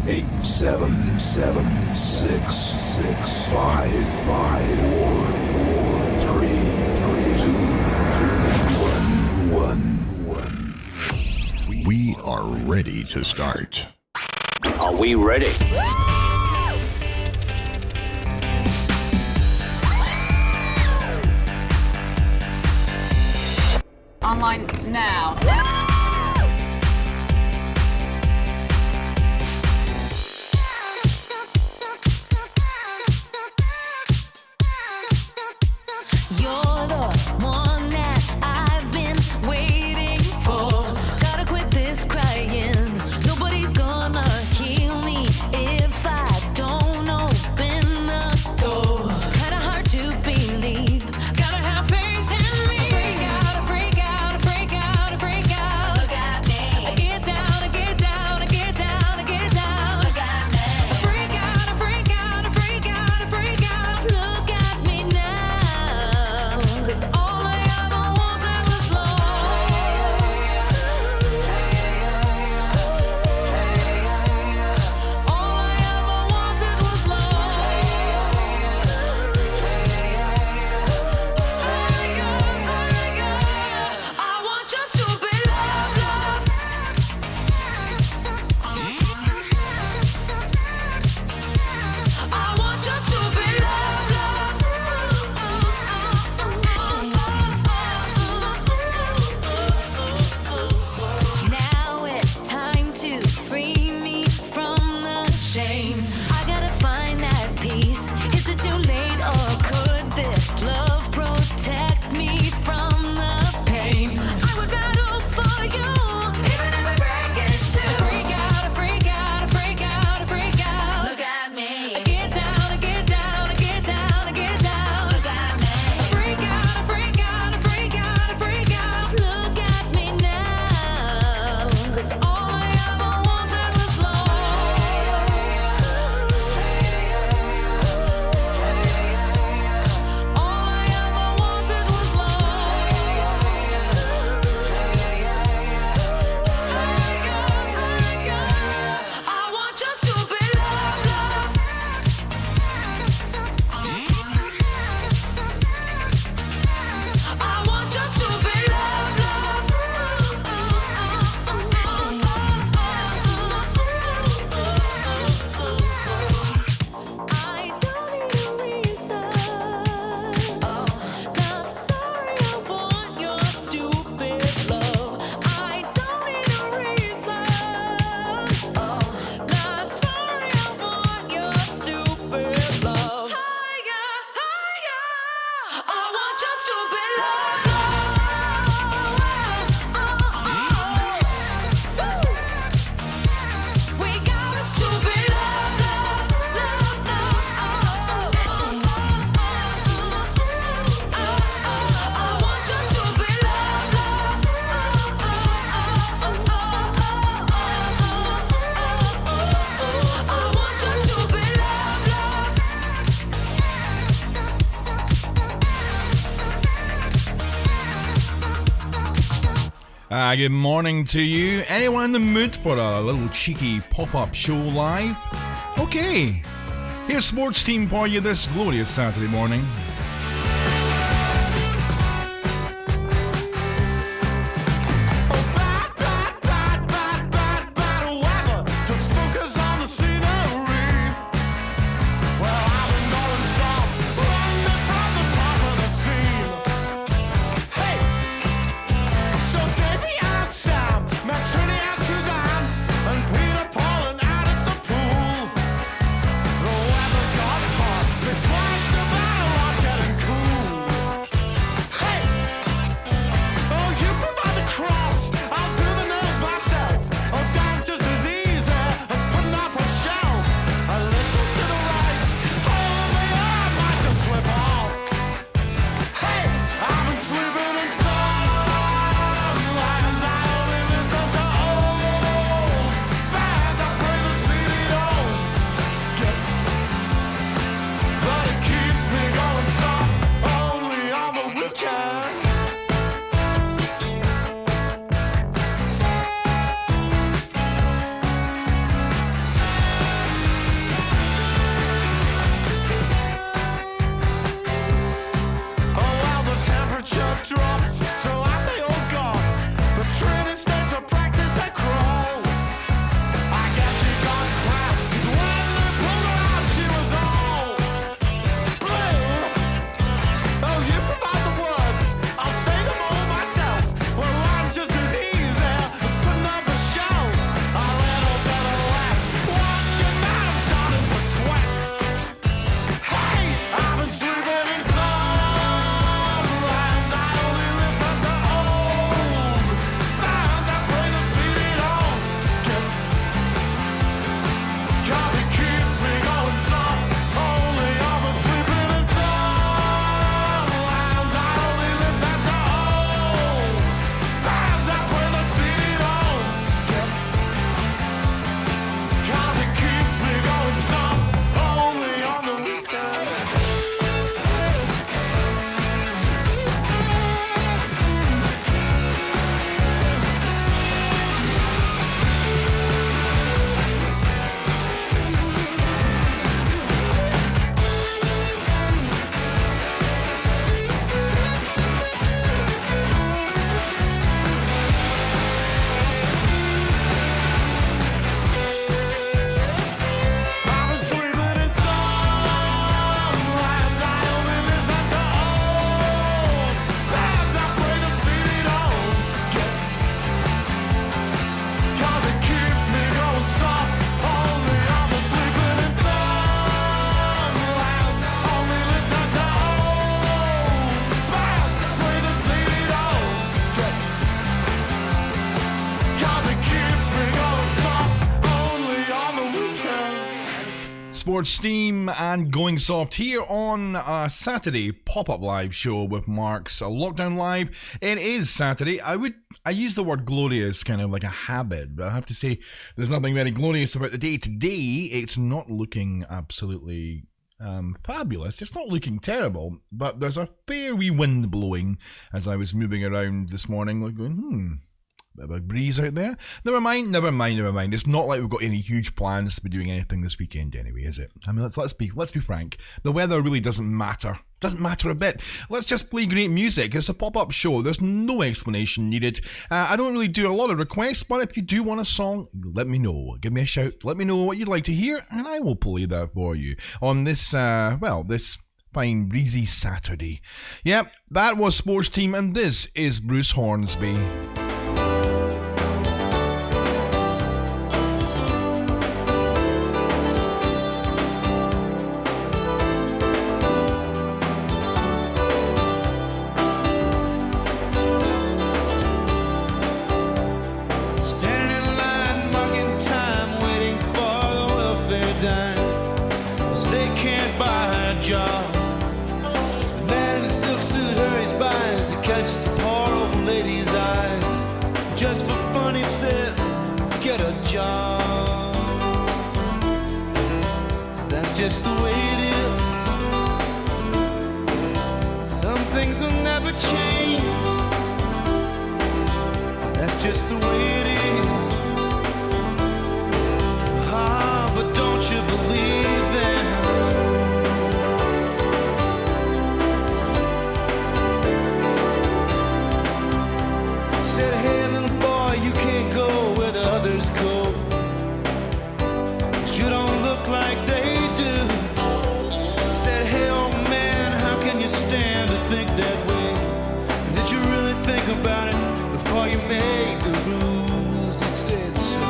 eight, seven, six, five, four, three, two, one. We are ready to start. Are we ready? Online now. You're the one that I've been waiting for. Gotta quit this crying. Nobody's gonna heal me if I don't open the door. Kinda hard to believe. Gotta have faith in me. Freak out, freak out, freak out, freak out. Look at me. I get down, I get down, I get down, I get down. Look at me. Freak out, freak out, freak out, freak out. Look at me now. 'Cause all I ever wanted was love. All I ever wanted was love. I want just to be loved, loved. I want just to be loved, loved. Now it's time to free me from the shame. I gotta find that peace. Is it too late or could this love protect me from the pain? I would battle for you, even if I break it too. Freak out, freak out, freak out, freak out. Look at me. I get down, I get down, I get down, I get down. Look at me. Freak out, freak out, freak out, freak out. Look at me now. 'Cause all I ever wanted was love. All I ever wanted was love. I want just to be loved, loved. I want just to be loved, loved. I don't need a reason. Not sorry, I want your stupid love. I don't need a reason. Not sorry, I want your stupid love. Higher, higher. I want just to be loved, we got us to be loved, I want just to be loved, I want just to be Good morning to you. Anyone in the mood for a little cheeky pop-up show live? Okay, here's sports team for you this glorious Saturday morning. This washed about a rock Sports Steam and Going Soft here on a Saturday pop-up live show with Mark's Lockdown Live. It is Saturday. I use the word glorious kind of like a habit, but I have to say there's nothing very glorious about the day today. It's not looking absolutely fabulous. It's not looking terrible, but there's a fair wee wind blowing as I was moving around this morning, like going, bit of a breeze out there. Never mind. It's not like we've got any huge plans to be doing anything this weekend anyway, is it? I mean, let's be frank. The weather really doesn't matter. Doesn't matter a bit. Let's just play great music. It's a pop-up show. There's no explanation needed. I don't really do a lot of requests, but if you do want a song, let me know. Give me a shout. Let me know what you'd like to hear, and I will play that for you on this, this fine breezy Saturday. Yep, that was Sports Team, and this is Bruce Hornsby. Just the way it is. Some things will never change. That's just the way it is. Ah, but don't you believe them? Said, hey little boy, you can't go where the others go. 'Cause you don't look like they stand to think that way. Did you really think about it before you made the rules? You said so.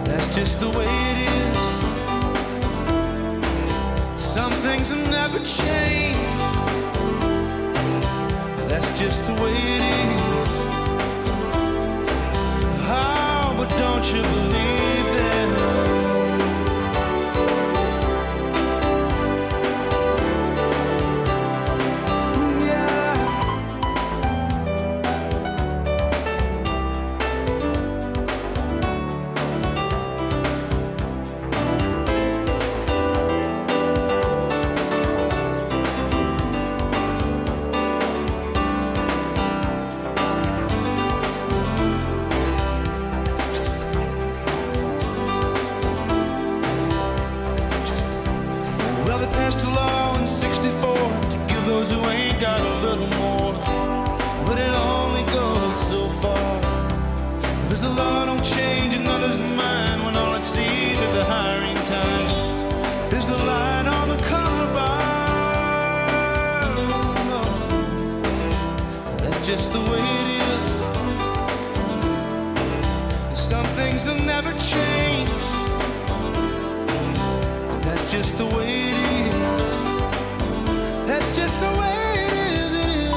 That's just the way it is. Some things will never change. That's just the way it is. Oh, but don't you believe that? Just the way it is. Some things will never change. That's just the way it is. That's just the way it is.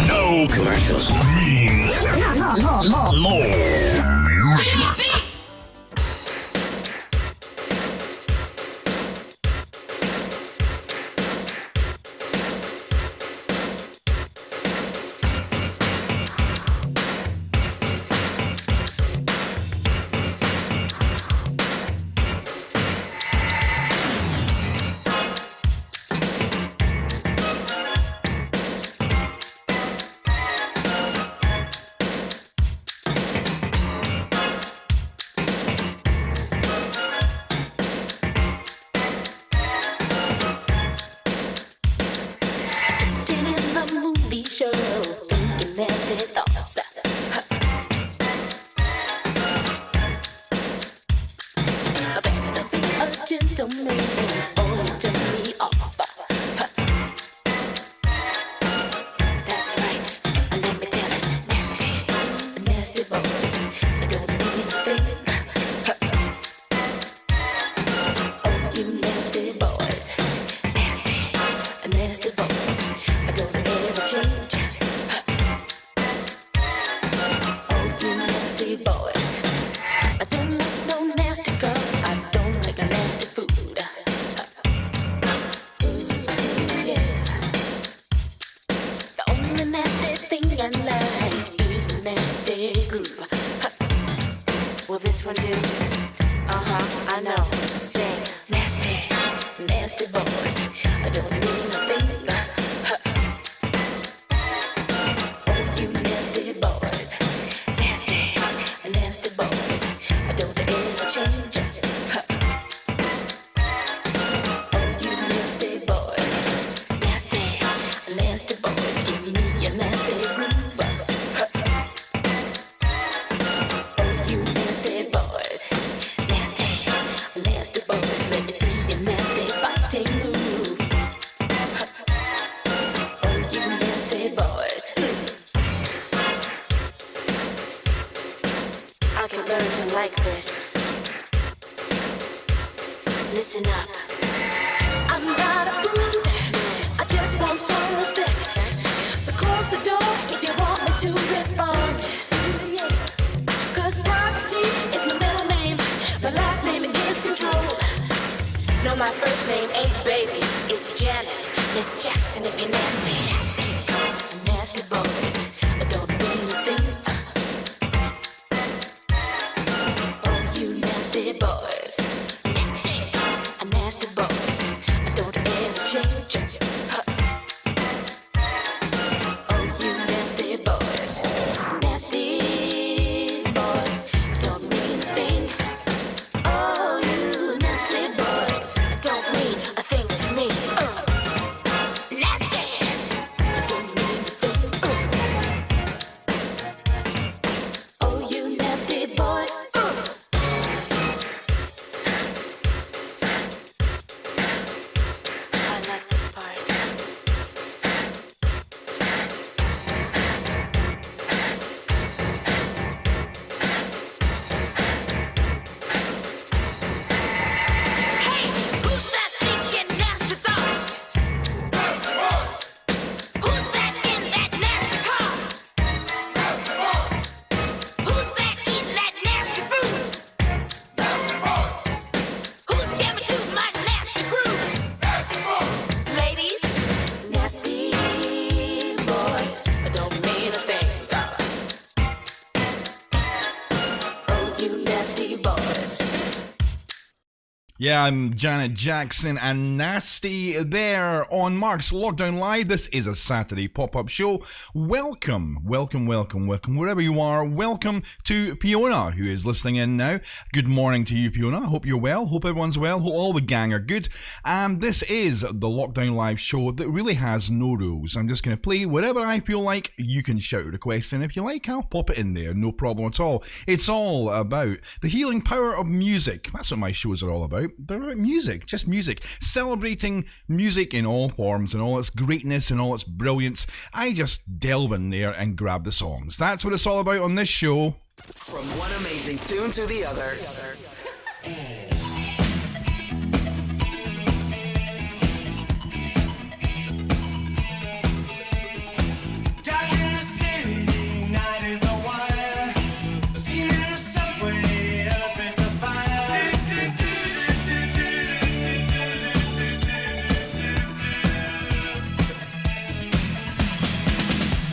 No commercials means more music. boss. I better be a gentleman or you turn me off. That's right, let me tell it, nasty boys, I don't need anything. Oh, you nasty boys, nasty boys, I don't ever change. Oh, you nasty boys, I don't like no nasty girl, I don't like no nasty food. Yeah. The only nasty thing I like is a nasty groove. Will this one do? I know. Say nasty boys. I don't mean nothing. Oh, you nasty boys, nasty boys. I don't ever change. Oh, you nasty boys, nasty boys. Give me a nasty groove. Oh, you nasty boys, nasty boys. Let me see your nasty biting move. Oh, you nasty boys. I can learn to like this. Listen up. I'm not a prude. I just want some respect. So close the door if you want me to respond. Cause privacy is my middle name. My last name is Control. No, my first name ain't Baby. It's Janet, Miss Jackson if you're nasty. Nasty boys, I don't mean a thing. Oh, you nasty boys, nasty boys, I don't ever change. Oh, you nasty boys, I don't mean a thing. Oh, you nasty boys, don't mean a thing to me. Nasty, I don't mean a thing. Oh, you nasty boys. I love this part. Hey, who's that thinking nasty thoughts? Who's that in that nasty car? Who's that eating that nasty fruit? Who's jamming to my nasty groove? Ladies, nasty boys, I don't mean a thing. Oh, you nasty boys. Yeah, I'm Janet Jackson and Nasty there on Mark's Lockdown Live. This is a Saturday pop-up show. Welcome, wherever you are. Welcome to Fiona, who is listening in now. Good morning to you, Fiona. Hope you're well. Hope everyone's well. Hope all the gang are good. And this is the Lockdown Live show that really has no rules. I'm just going to play whatever I feel like. You can shout a question. If you like, I'll pop it in there. No problem at all. It's all about the healing power of music. That's what my shows are all about. They're about music, just music. Celebrating music in all forms and all its greatness and all its brilliance. I just delve in there and grab the songs. That's what it's all about on this show. From one amazing tune to the other. Dark in the city, night is a wire. Steam in the subway, earth is a fire.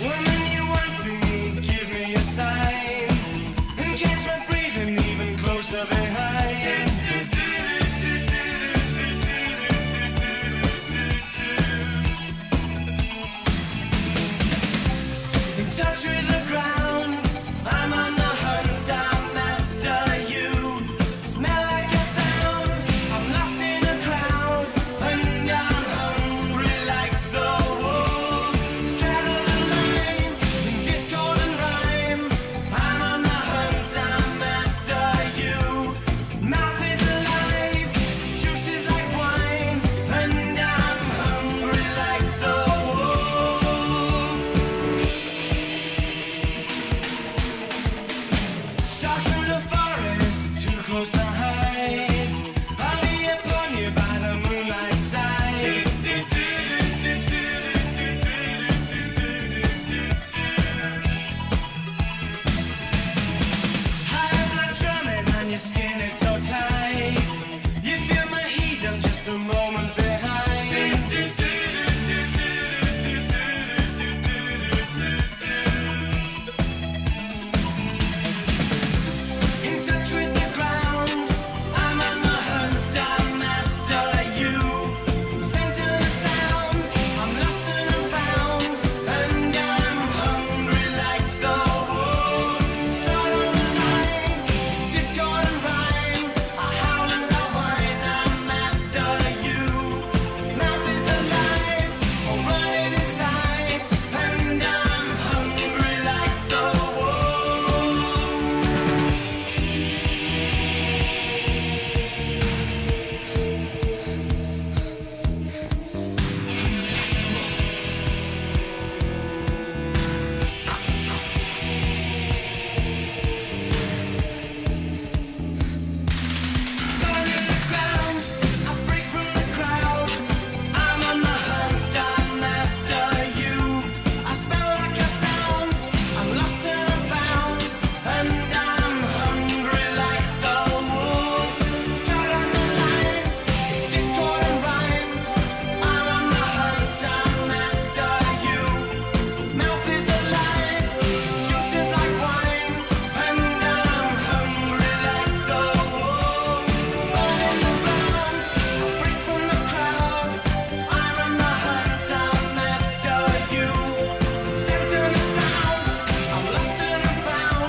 Woman, you want me, give me a sign. And catch my breathing even closer behind.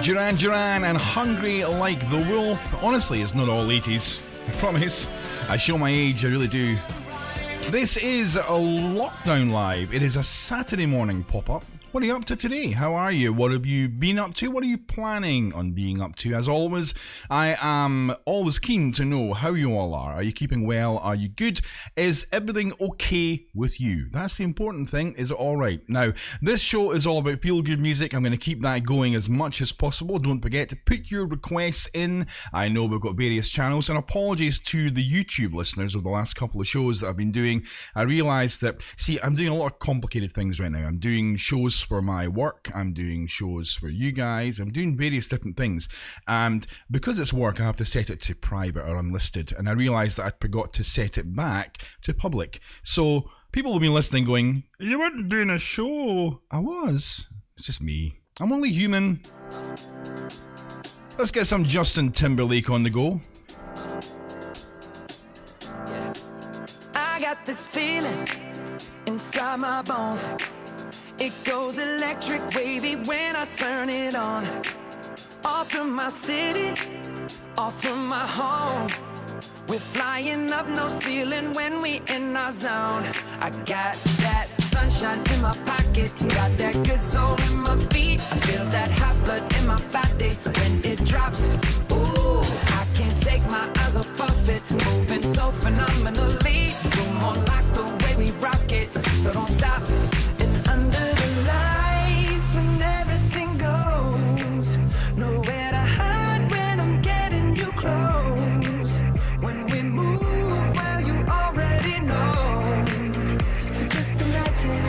Duran Duran and Hungry Like the Wolf. Honestly, it's not all 80s. I promise. I show my age, I really do. This is a Lockdown Live. It is a Saturday morning pop-up. What are you up to today? How are you? What have you been up to? What are you planning on being up to? As always, I am always keen to know how you all are. Are you keeping well? Are you good? Is everything okay with you? That's the important thing. Is it alright? Now, this show is all about feel-good music. I'm going to keep that going as much as possible. Don't forget to put your requests in. I know we've got various channels, and apologies to the YouTube listeners of the last couple of shows that I've been doing. I realised that, see, I'm doing a lot of complicated things right now. I'm doing shows for my work, I'm doing shows for you guys, I'm doing various different things, and because it's work I have to set it to private or unlisted, and I realised that I'd forgot to set it back to public. So people will be listening going, you weren't doing a show. I was. It's just me. I'm only human. Let's get some Justin Timberlake on the go. I got this feeling inside my bones. It goes electric wavy when I turn it on. Off from my city, off from my home. We're flying up no ceiling when we in our zone. I got that sunshine in my pocket, got that good soul in my feet. I feel that hot blood in my body when it drops. Ooh, I can't take my eyes off of it, moving so phenomenally. You're more like the way we rock it, so don't stop. Under the lights when everything goes, nowhere to hide when I'm getting you close. When we move, well, you already know. So just imagine.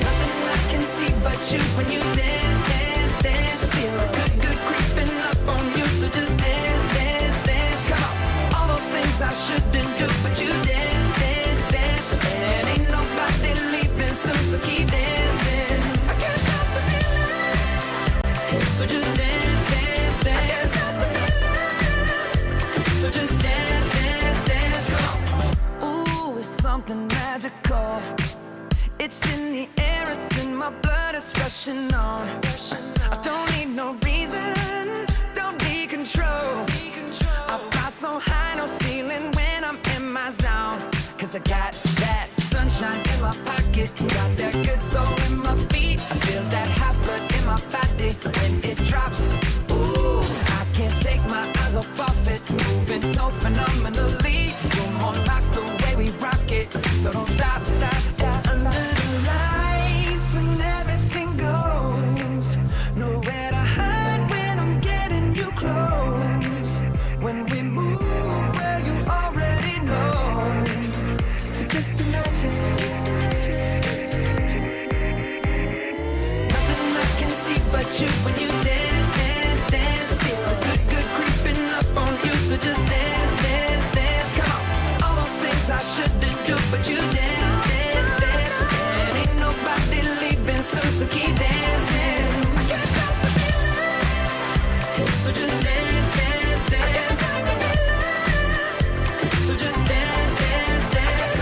Nothing I can see but you when you dance, dance, dance. Feel good creeping up on you. So just dance, dance, dance. Come on. All those things I shouldn't do, but you dance. And ain't nobody leaving soon, so keep dancing. I can't stop the feeling. So just dance, dance, dance. I can't stop the feeling. So just dance, dance, dance. Come on. Ooh, it's something magical. It's in the air, it's in my blood, it's rushing on. I don't need no reason, don't need control. I fly so high, no ceiling when I'm in my zone. Cause I got that sunshine in my pocket, got that good soul in my feet. I feel that hot blood in my body when it drops. Ooh, I can't take my eyes off of it, moving so phenomenally. You're more like the way we rock it, so don't stop, stop, stop. Under the lights when everything goes, nowhere to hide when I'm getting you close. When we move, well, you already know. So just imagine. Nothing I can see but you when you dance, dance, dance. Feel good creeping up on you. So just dance, dance, dance. Come on. All those things I shouldn't do, but you dance, dance, dance. And ain't nobody leaving soon, so keep dancing. I can't stop the feeling. So just dance, dance, dance. So just dance, dance, dance.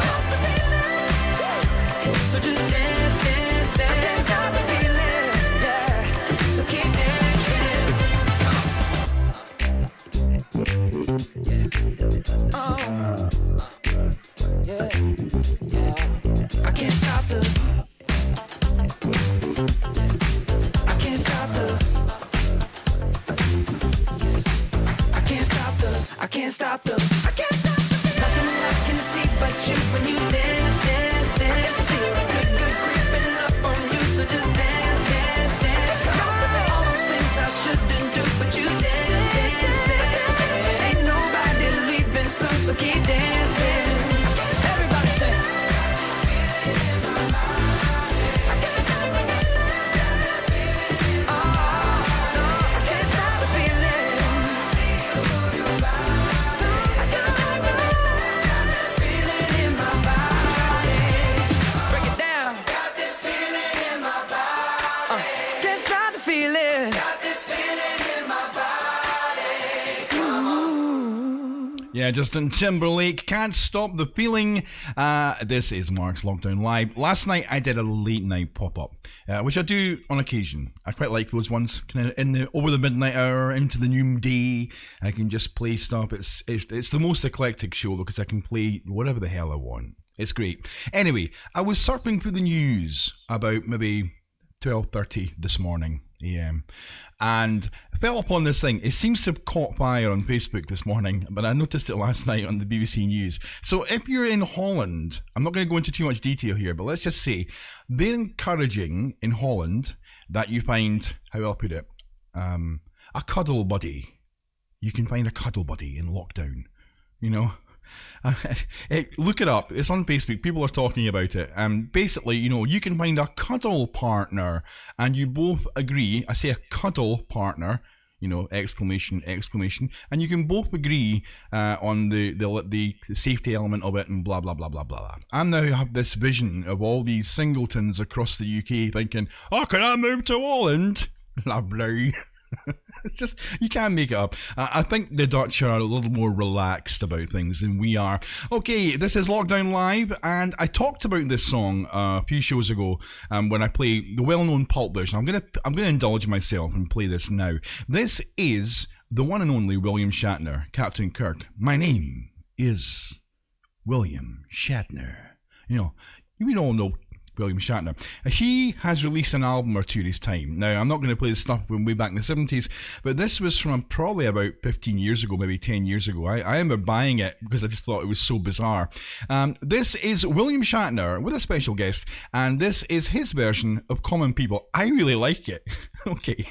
So just dance, dance, dance. I can't stop the feeling, yeah. So keep dancing. Yeah, Justin Timberlake, Can't Stop the Feeling. This is Mark's Lockdown Live. Last night I did a late night pop-up, which I do on occasion. I quite like those ones, kind of over the midnight hour, into the noonday. I can just play stuff. It's the most eclectic show because I can play whatever the hell I want. It's great. Anyway, I was surfing through the news about maybe 12:30 this morning AM, and I fell upon this thing. It seems to have caught fire on Facebook this morning, but I noticed it last night on the BBC News. So if you're in Holland, I'm not going to go into too much detail here, but let's just say they're encouraging in Holland that you find, how will I put it, a cuddle buddy. You can find a cuddle buddy in lockdown, you know. Look it up. It's on Facebook. People are talking about it. Basically, you know, you can find a cuddle partner, and you both agree. I say a cuddle partner, you know, exclamation, and you can both agree on the safety element of it, and blah blah blah blah blah. I now have this vision of all these singletons across the UK thinking, "Oh, can I move to Holland?" Lovely. It's just, you can't make it up. I think the Dutch are a little more relaxed about things than we are. Okay, this is Lockdown Live, and I talked about this song a few shows ago when I play the well-known pulp version. I'm gonna indulge myself and play this now. This is the one and only William Shatner, Captain Kirk. My name is William Shatner. You know, we all know William Shatner. He has released an album or two this time. Now, I'm not going to play the stuff from way back in the 70s, but this was from probably about 15 years ago, maybe 10 years ago. I remember buying it because I just thought it was so bizarre. This is William Shatner with a special guest, and this is his version of Common People. I really like it. Okay.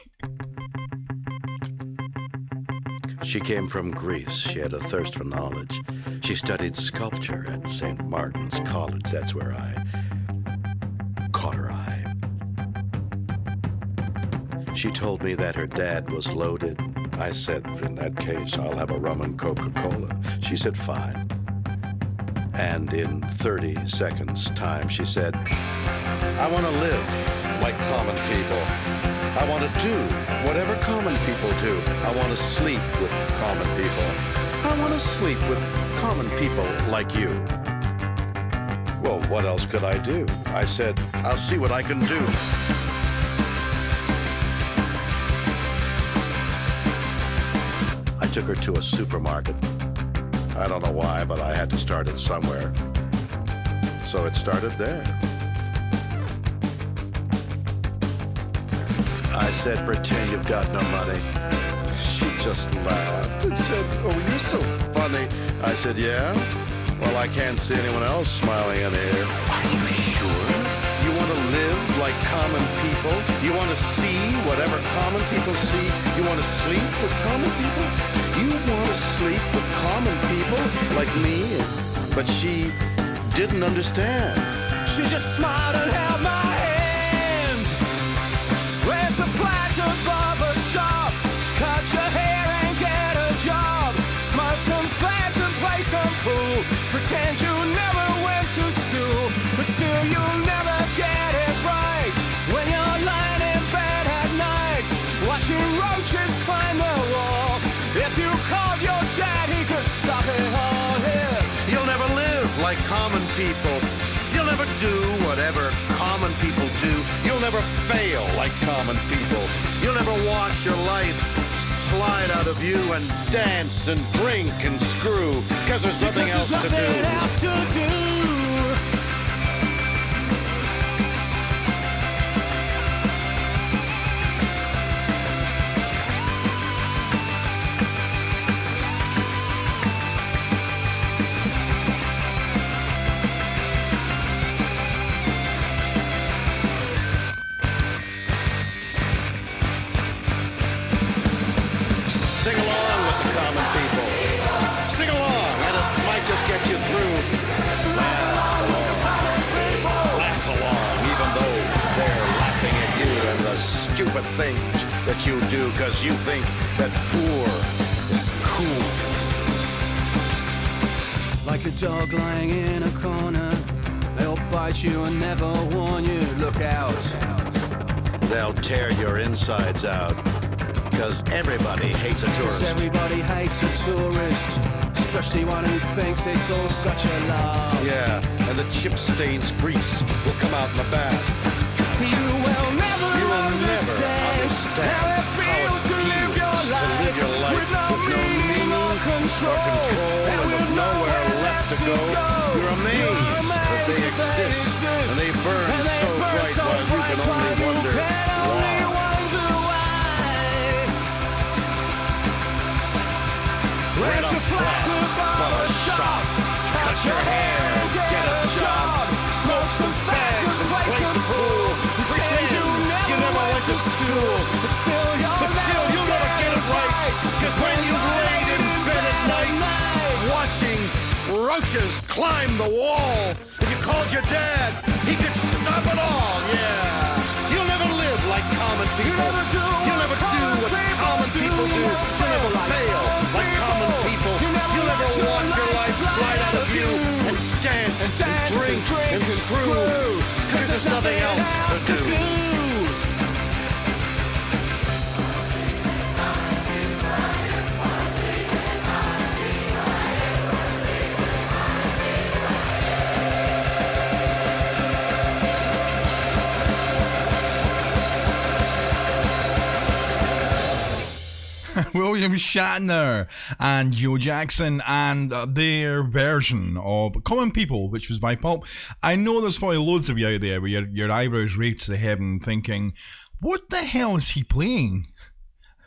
She came from Greece. She had a thirst for knowledge. She studied sculpture at St. Martin's College. That's where I caught her eye. She told me that her dad was loaded. I said, in that case, I'll have a rum and Coca-Cola. She said, fine. And in 30 seconds time, she said, I want to live like common people. I want to do whatever common people do. I want to sleep with common people. I want to sleep with common people like you. Well, what else could I do? I said, I'll see what I can do. I took her to a supermarket. I don't know why, but I had to start it somewhere. So it started there. I said, pretend you've got no money. She just laughed and said, oh, you're so funny. I said, yeah? Well, I can't see anyone else smiling in here. Are you sure? You want to live like common people? You want to see whatever common people see? You want to sleep with common people? You want to sleep with common people like me? But she didn't understand. She just smiled and held my hand. Went to flat above a shop. Cut your hair and get a job. Smoke some fags and play some pool. Pretend you never went to school, but still you'll never get it right. When you're lying in bed at night, watching roaches climb the wall. If you called your dad, he could stop it all here. You'll never live like common people. You'll never do whatever common people do. You'll never fail like common people. You'll never watch your life slide out of you and dance and drink and screw, because there's nothing else to do. Sing along with the common people. Sing along, and it might just get you through. Laugh along, even though they're laughing at you and the stupid things that you do, because you think that poor is cool. Like a dog lying in a corner, they'll bite you and never warn you. Look out. They'll tear your insides out. Because everybody hates a Cause tourist. everybody hates a tourist, especially one who thinks it's all such a laugh. Yeah, and the chip stains grease will come out in the bath. You will never understand how it feels to live your life with no meaning or control, and with nowhere left to go. You're amazed that they exist, and they burn so bright while you can only wonder why. Rent a flat, barber shop, cut your hair, get a job, smoke some fags and play some pool. Pretend you never went to school, but still you'll never get it right. Cause when you've laid in bed at night, watching roaches climb the wall, if you called your dad, he could stop it all, yeah. You'll never live like common people. You'll never do what common people do. You'll never fail like common people. You'll never watch your life slide out of you and dance and drink and screw. Cause there's nothing else to do. William Shatner and Joe Jackson and their version of Common People, which was by Pulp. I know there's probably loads of you out there where your eyebrows raised to heaven thinking, what the hell is he playing?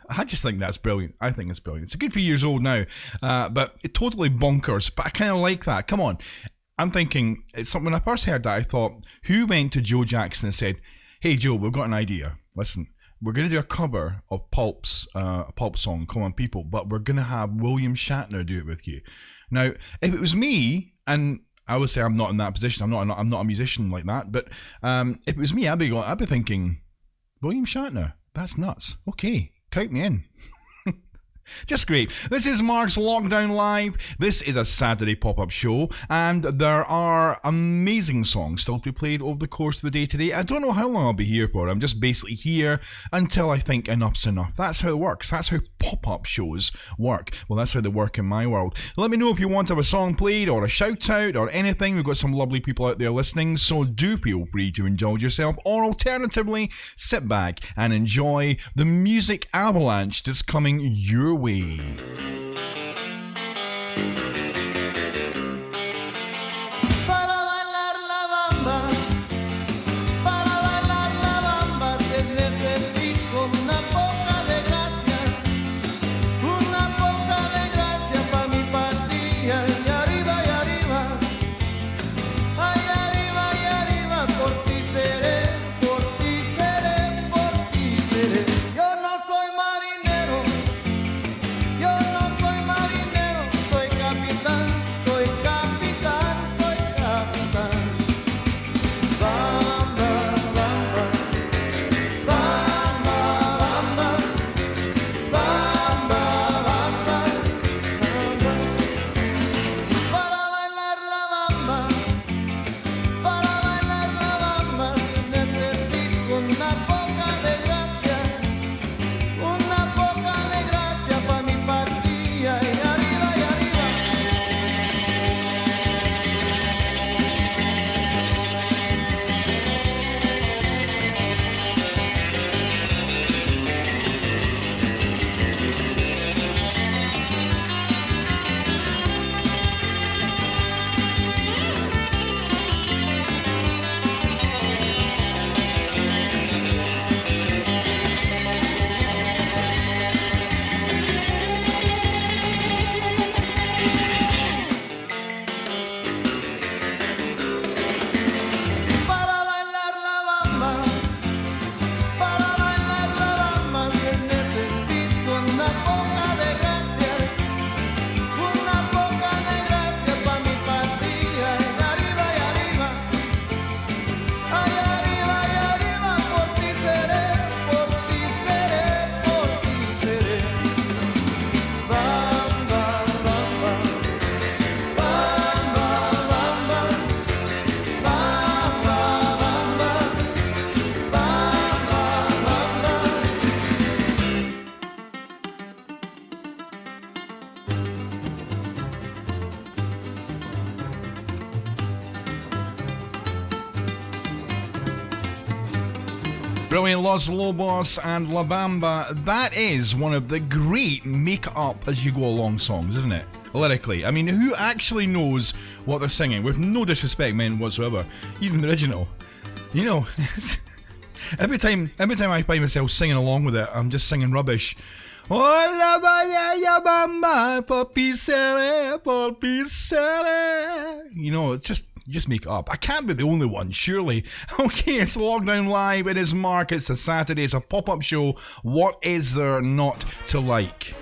I just think that's brilliant. I think it's brilliant. It's a good few years old now, but it totally bonkers. But I kind of like that. Come on. I'm thinking, it's something when I first heard that, I thought, who went to Joe Jackson and said, hey Joe, we've got an idea. Listen, we're going to do a cover of Pulp's a Pulp song, Common People, but we're going to have William Shatner do it with you. Now, if it was me, and I would say I'm not in that position, I'm not a musician like that, but if it was me, I'd be thinking, William Shatner, that's nuts. Okay, count me in. Just great. This is Mark's Lockdown Live. This is a Saturday pop-up show, and there are amazing songs still to be played over the course of the day today. I don't know how long I'll be here for. I'm just basically here until I think enough's enough. That's how it works. That's how pop-up shows work. Well, that's how they work in my world. Let me know if you want to have a song played or a shout-out or anything. We've got some lovely people out there listening, so do feel free to indulge yourself, or alternatively, sit back and enjoy the music avalanche that's coming your way. Para bailar la bamba, se necesita una poca de gracia pa' mi patria. Y arriba, ay arriba, por ti seré. Yo no soy marinero, soy capitán. Bamba, bamba, bamba, bamba, bamba, bamba, bamba. Para bailar la bamba, necesito una poca de gracia pa' mi patria. Y arriba, Brilliant, Los Lobos and La Bamba. That is one of the great make-up as you go along songs, isn't it? Lyrically. I mean, who actually knows what they're singing? With no disrespect meant whatsoever. Even the original. You know, every time I find myself singing along with it, I'm just singing rubbish. Oh, la la bamba, papi. You know, it's just make it up. I can't be the only one, surely. Okay, it's Lockdown Live. It is Mark. It's a Saturday. It's a pop-up show. What is there not to like?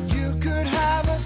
You could have a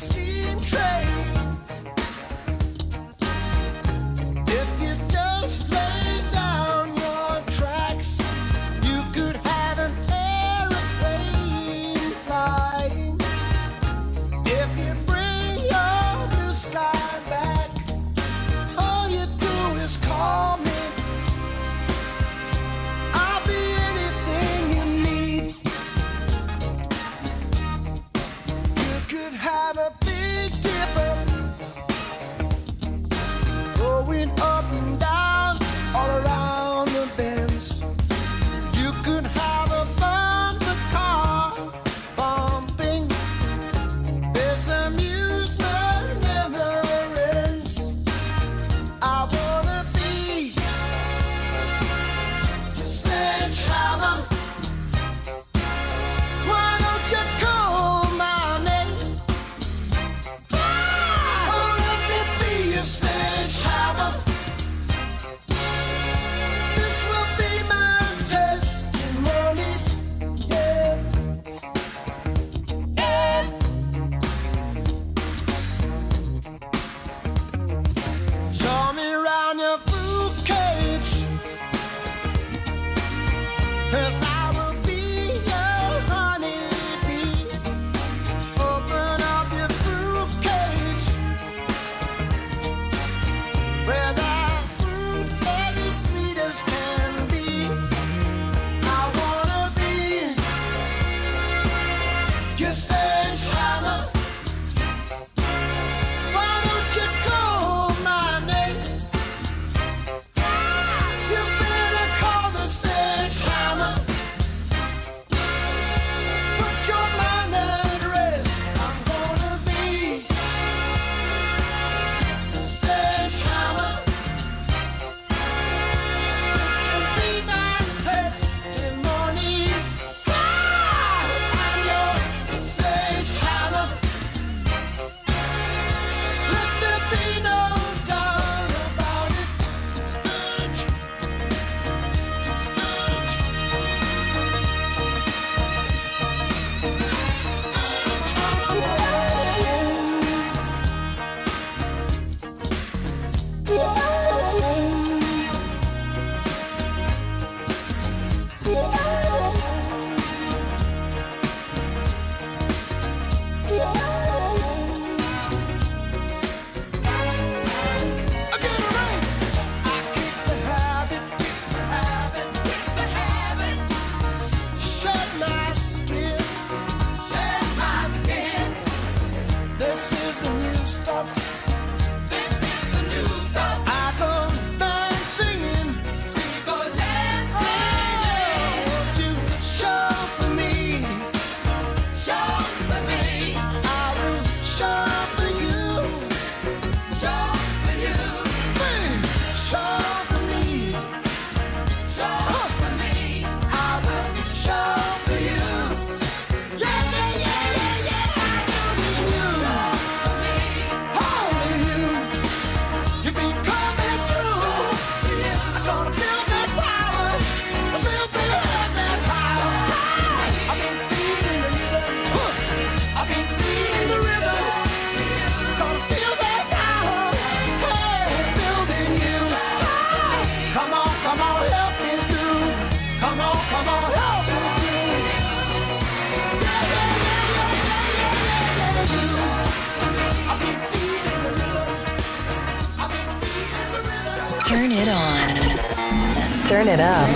Turn it up.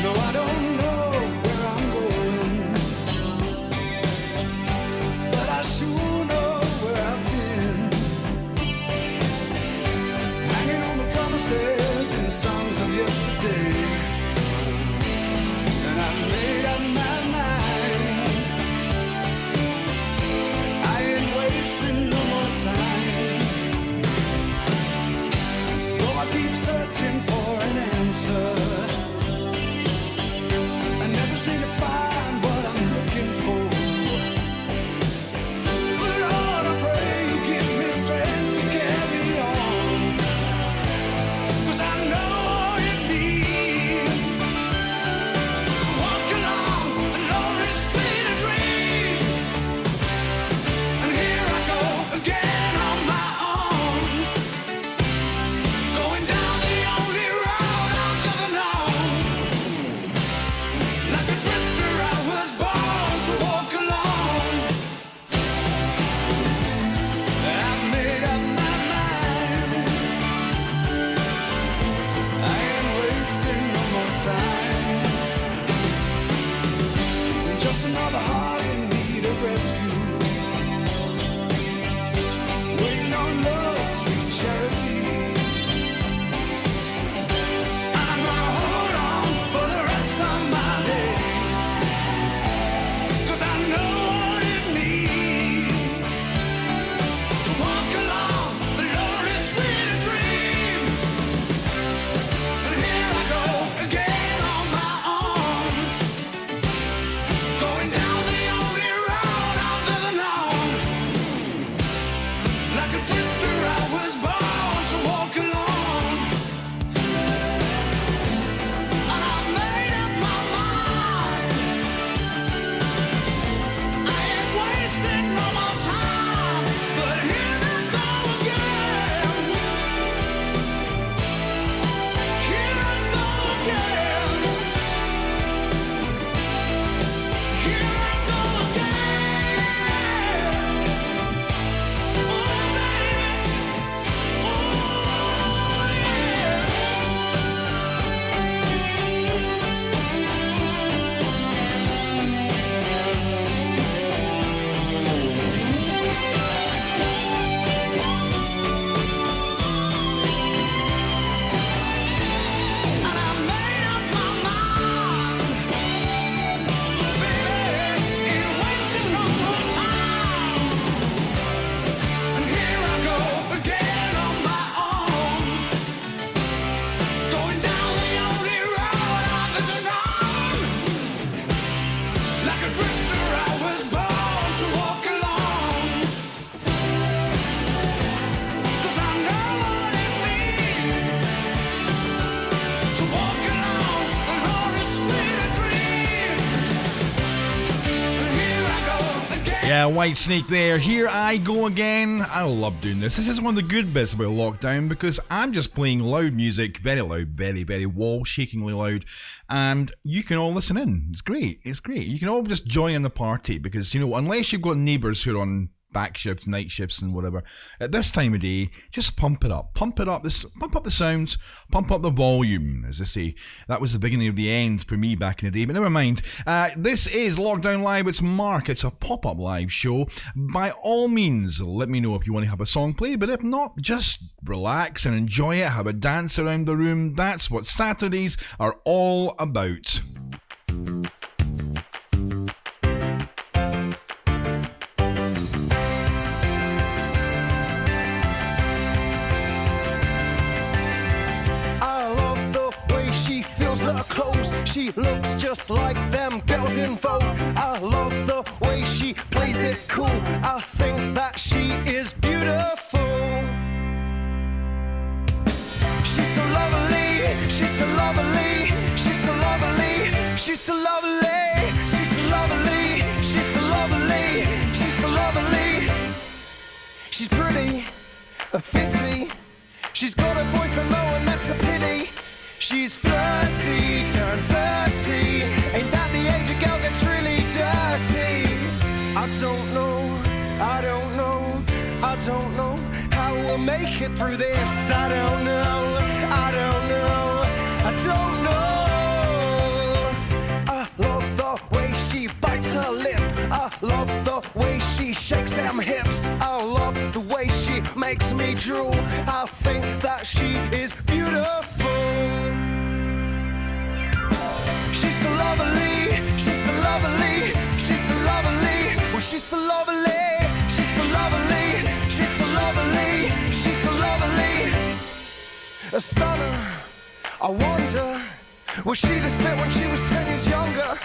No, I don't know where I'm going, but I sure know where I've been. Hanging on the promises and songs of yesterday, and I made up my mind. I ain't wasting no more time. Though I keep searching for an answer, I never seem to find what I'm looking for. Lord, I pray you give me strength to carry on, 'cause I know what it means to walk along the lonely street of dreams. And here I go again on my own, going down the only road I've ever known. Like a drifter, I was born to walk alone. I've made up my mind. I ain't wasting no more time. Just another heart in need of rescue, waiting on love, sweet charity. I'm gonna hold on for the rest of my days, 'cause I know what it means to walk along the lonely street of dreams. And here I go again on my own, going down the only road I've ever known. Like a drifter, I was born to walk alone. And I made up my mind. I ain't wasting no more time. But here I go again. Here I go again. Here I go again. Oh, baby. Oh, yeah. And I made up my mind. Oh, baby, ain't wasting no more time. And here I go again on my own, going down the only road I've ever known. Like a drifter, I was born to walk alone. 'Cause I know what it means to walk along the lonely street of dreams. And here I go again. Yeah, White Snake there. Here I go again. I love doing this. This is one of the good bits about lockdown because I'm just playing loud music, very loud, very, very wall-shakingly loud, and you can all listen in. It's great. It's great. You can all just join in the party because, you know, unless you've got neighbours who are on back shifts, night shifts, and whatever, at this time of day, just pump it up. Pump it up. Pump up the sounds. Pump up the volume, as they say. That was the beginning of the end for me back in the day, but never mind. This is Lockdown Live. It's Mark. It's a pop-up live show. By all means, let me know if you want to have a song played, but if not, just relax and enjoy it. Have a dance around the room. That's what Saturdays are all about. She looks just like them girls in Vogue. I love the way she plays it cool. I think that she is beautiful. She's so lovely, she's so lovely, she's so lovely, she's so lovely, she's so lovely, she's so lovely, she's so lovely. a fitzy. She's got a boyfriend though, and that's a pity. She's flirty, turned 30. Ain't that the age a girl gets really dirty? I don't know, I don't know, I don't know how we'll make it through this. I don't know, I don't know, I don't know. I love the way she bites her lip. I love the way she shakes them hips. I love the way she makes me drool. I think that she is beautiful. She's so lovely, she's so lovely, she's so lovely. Oh, she's so lovely, she's so lovely, she's so lovely, she's so lovely. A stunner, I wonder, was she this fit when she was 10 years younger?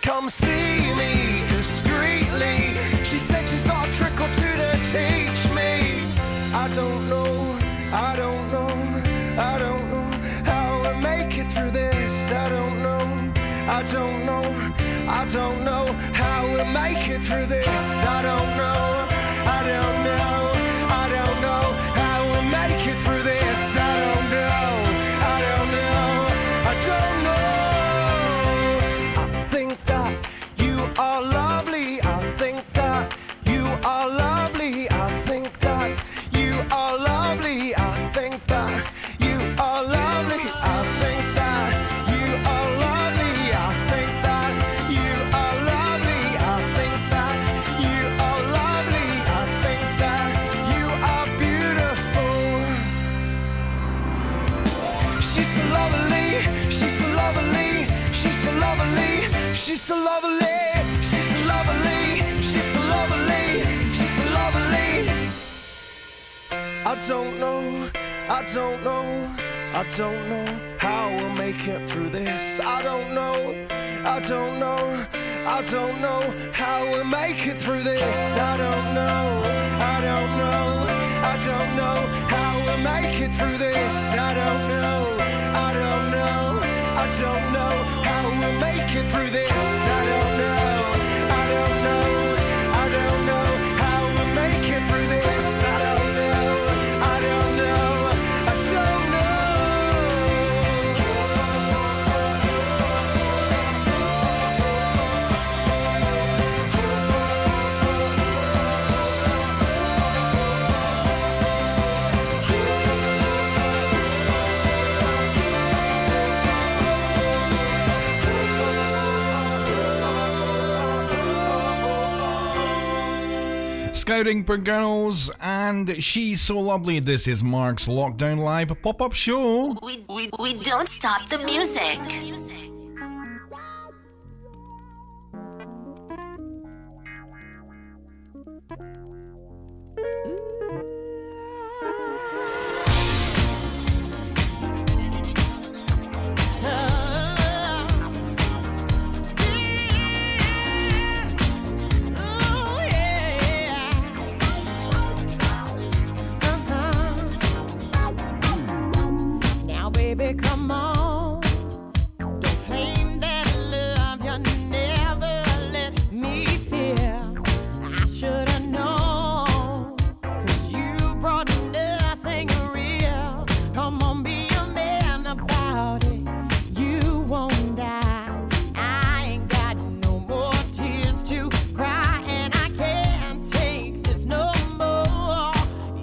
Come see me discreetly. She said she's got a trick or two to teach me. I don't know, I don't know, I don't know how we'll make it through this. I don't know, I don't know, I don't know how we'll make it through this. I don't know, I don't know, I don't know how we'll make it through this. I don't know, I don't know, I don't know. I think that you are lovely. I think that you are lovely. I think that you are lovely. I think that you are lovely. I think that you are lovely. I think that you are lovely. I think that you are lovely. I think that you are beautiful. She's so lovely. She's so lovely. She's so lovely. She's so lovely. She's so lovely. She's so lovely. She's so lovely. I don't know, I don't know, I don't know how we'll make it through this. I don't know, I don't know, I don't know how we'll make it through this. I don't know, I don't know, I don't know how we'll make it through this. I don't know, I don't know, I don't know how we'll make it through this. I don't know, I don't know, I don't know how we'll make it through this. I don't know, I don't know, I don't Scouting for girls, and she's so lovely. This is Mark's Lockdown Live pop-up show. We don't stop the music. Now, baby, come on. Don't claim that love you never let me feel. I should have known, 'cause you brought nothing real. Come on, be a man about it. You won't die. I ain't got no more tears to cry, and I can't take this no more.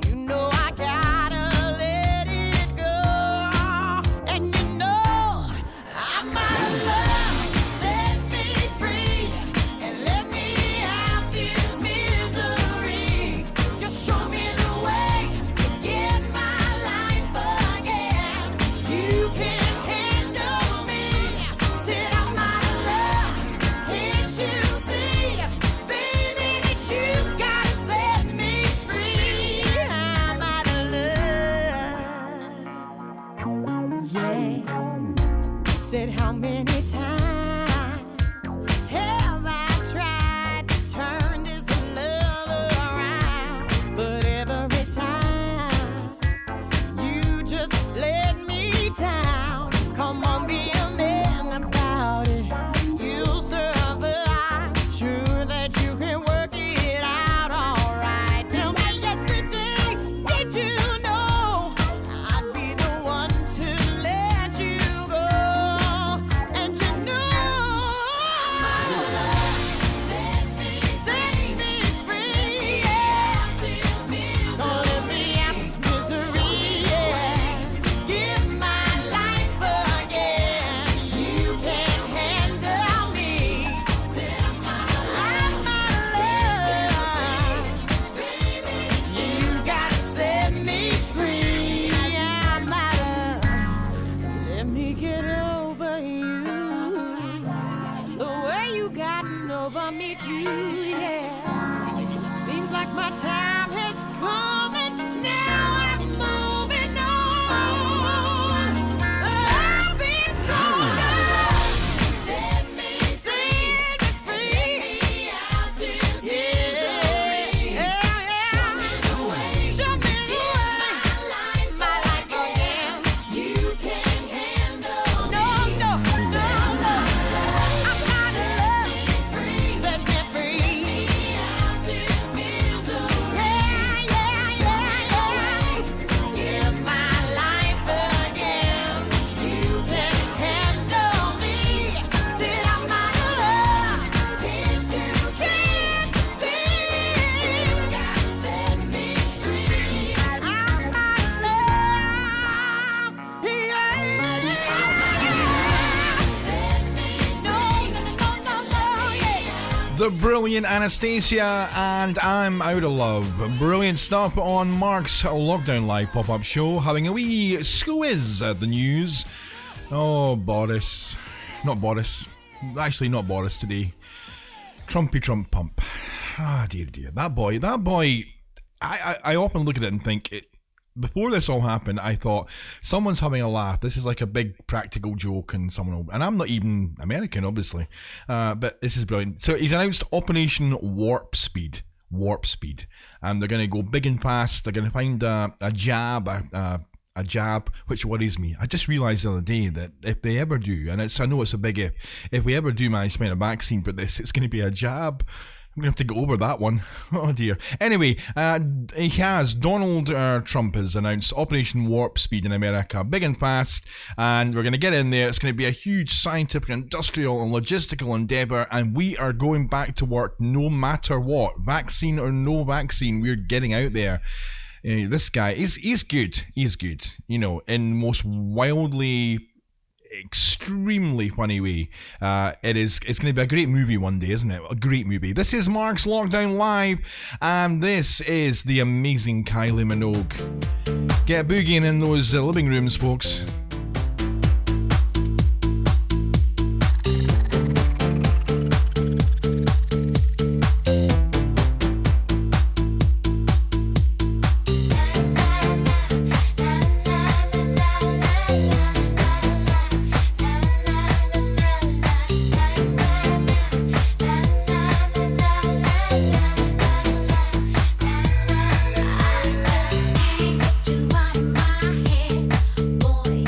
You know I gotta let it go. And you know I'm out of love. Set me free and let me out this misery. Just show me the way to get my life again. You can't handle me. Said I'm out of love. Can't you see, baby, that you gotta set me free? I'm out of love. Yeah. Said how many times have I tried to turn this love around? But every time you just let me down. Come on, be a man about it. You'll survive. Sure that you can work it out all right. Tell me yesterday, did you do, yeah. Seems like my time has come and now I'm moving on. I'll be stronger. Set me free. Get me out this misery. Show me the way. Show me the way. My life again. You can't handle me. No. I'm out of love. Set me free. Get me out this misery. Give my life again. You can't handle me. Said I'm out of love. Can't you see? You gotta set me free. I'm out of love. The brilliant Anastasia and I'm Out of Love. Brilliant stuff on Mark's Lockdown Live pop-up show. Having a wee squiz at the news. Oh, Boris. Not Boris. Actually, not Boris today. Trumpy Trump Pump. Ah, dear. That boy. I often look at it and think, before this all happened, I thought, someone's having a laugh. This is like a big practical joke, and and I'm not even American, obviously, but this is brilliant. So he's announced Operation Warp Speed, and they're going to go big and fast. They're going to find a jab, which worries me. I just realised the other day that if they ever do, and I know it's a big if we ever do manage to find a vaccine for this, it's going to be a jab. I'm going to have to go over that one. Oh dear. Anyway, Donald Trump has announced Operation Warp Speed in America, big and fast, and we're going to get in there. It's going to be a huge scientific, industrial, and logistical endeavour, and we are going back to work no matter what. Vaccine or no vaccine, we're getting out there. This guy, he's good. He's good. You know, in the most wildly, extremely funny way. It's going to be a great movie one day, isn't it? A great movie. This is Mark's Lockdown Live, and this is the amazing Kylie Minogue. Get boogieing in those living rooms, folks. You out of my head, boy.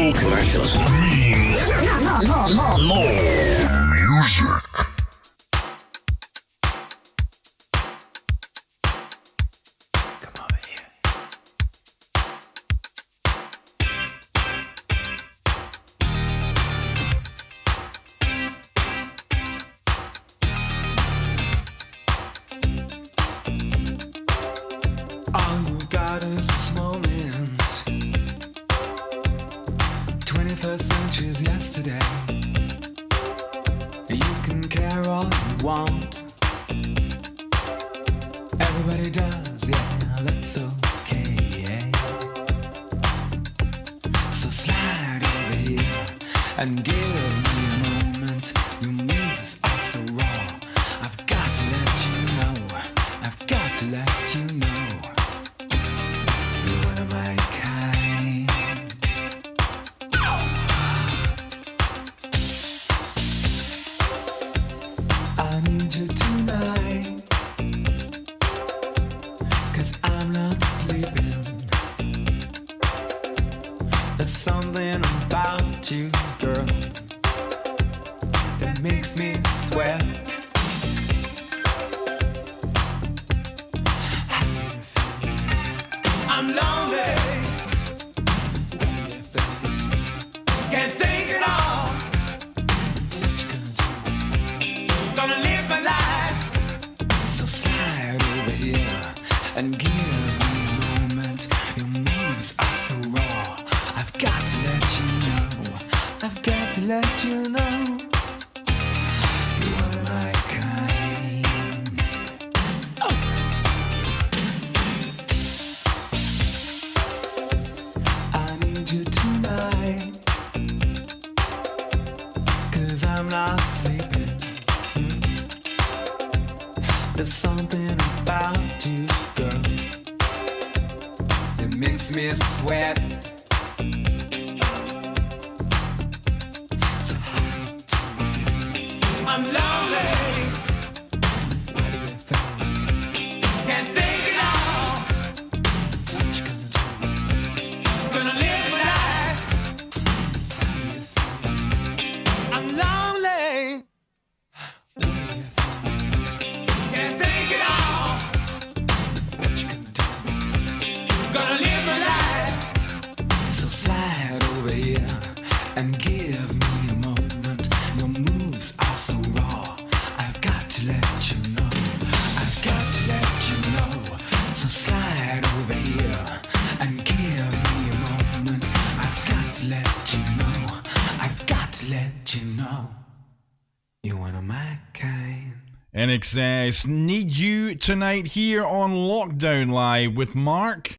No commercials means more music. All you got is this moment. 21st century's yesterday. You can care all you want. Everybody does, yeah, that's okay. So slide over here and give me a moment. Your moves are so raw. I've got to let you know. I've got to let you know. You're one of my kind. I need you tonight, 'cause I'm not sleeping. There's something about you, girl, that makes me sweat. I'm lonely. What do you think? Can't think at all. What you gonna do? Gonna live my life. So slide over here and give me a moment. Your moves are so raw. I've got to let you know. I've got to let you know. You're one of my kind. Oh. I need you tonight, 'cause I'm not sleeping. There's something about you, girl, that makes me sweat. So hard to feel. I'm lonely. What do you think? Can't think at all. What you gonna do? Gonna live my life. What do you think? I'm lonely. What do you think? Can't think at all. What you gonna do? Gonna live my life. So slide over here and give me a moment. Your moves are so raw. I've got to let you know. I've got to let you know. So slide over here and give me a moment. I've got to let you know. I've got to let you know. You're one of my kind. NXS Need You Tonight here on Lockdown Live with Mark.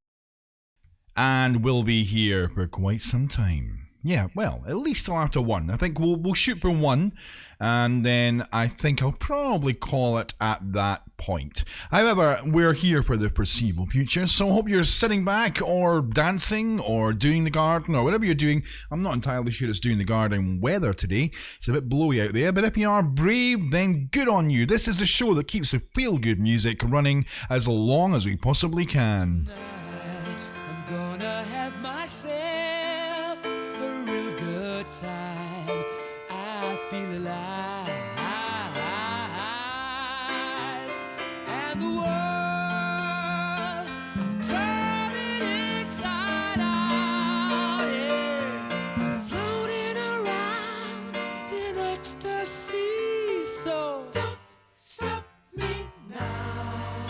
And we'll be here for quite some time. Yeah, well, at least till after 1. I think we'll shoot for 1, and then I think I'll probably call it at that point. However, we're here for the foreseeable future, so I hope you're sitting back or dancing or doing the garden or whatever you're doing. I'm not entirely sure it's doing the garden weather today. It's a bit blowy out there, but if you are brave, then good on you. This is the show that keeps the feel-good music running as long as we possibly can. I'm gonna have myself a real good time. I feel alive, and the world, I'm turning inside out. Yeah. I'm floating around in ecstasy. So don't stop me now.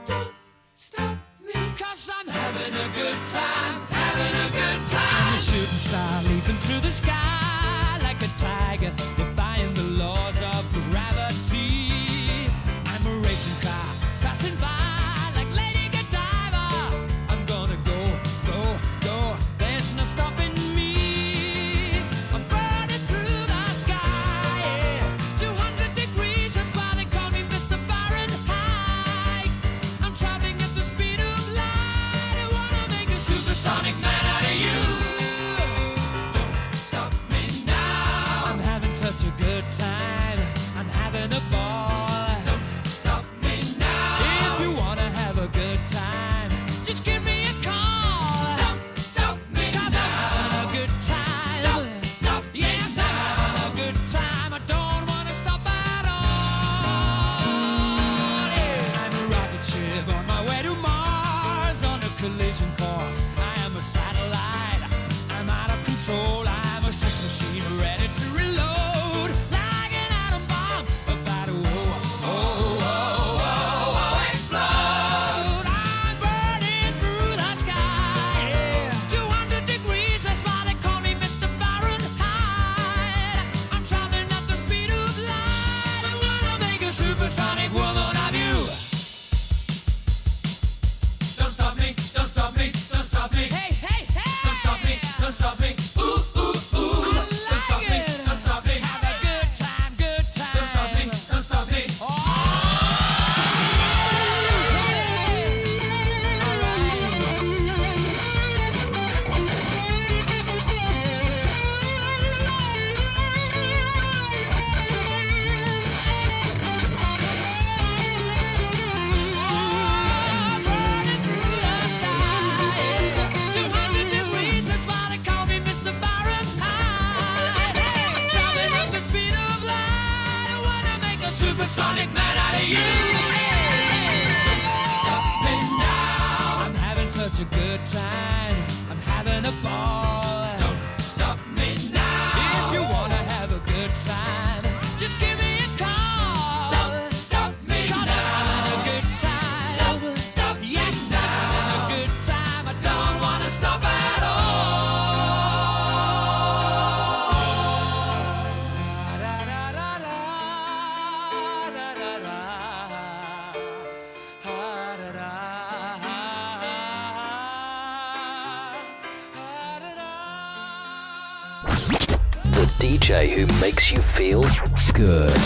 Don't stop me, 'cause I'm having a good time, having a good time. I'm a shooting star leaping through the sky like a tiger, defying the laws of gravity. I'm a racing car passing by like Lady Godiva. I'm gonna go, go, go. There's no stopping me. I'm burning through the sky, yeah. 200 degrees, that's why they call me Mr. Fahrenheit. I'm traveling at the speed of light. I wanna make a supersonic man out of you. Don't stop me now. I'm having such a collision course. I am a satellite. I'm out of control. I'm a sex machine ready to reload. Like an atom bomb about to explode. I'm burning through the sky. Yeah. 200 degrees, that's why they call me Mr. Fahrenheit. I'm traveling at the speed of light. I wanna make a supersonic woman of you. Don't stop me, don't stop me, don't stop me. Hey, hey, hey! Don't stop me, don't stop me. Ooh, ooh, ooh. Don't stop me, don't stop me. Have a good time, good time. Don't stop me, don't stop me. Burning through the sky. 200 degrees, that's why they call me Mr. Fahrenheit. I'm traveling at the speed of light. I wanna make a supersonic man out of you. Don't stop me now. I'm having such a good time. I'm having a ball. Don't stop me now. If you wanna have a good time, just give me a call. Don't stop me now. I'm having a good time. Don't stop me now. I'm having a good time. I don't wanna stop at The DJ who makes you feel good.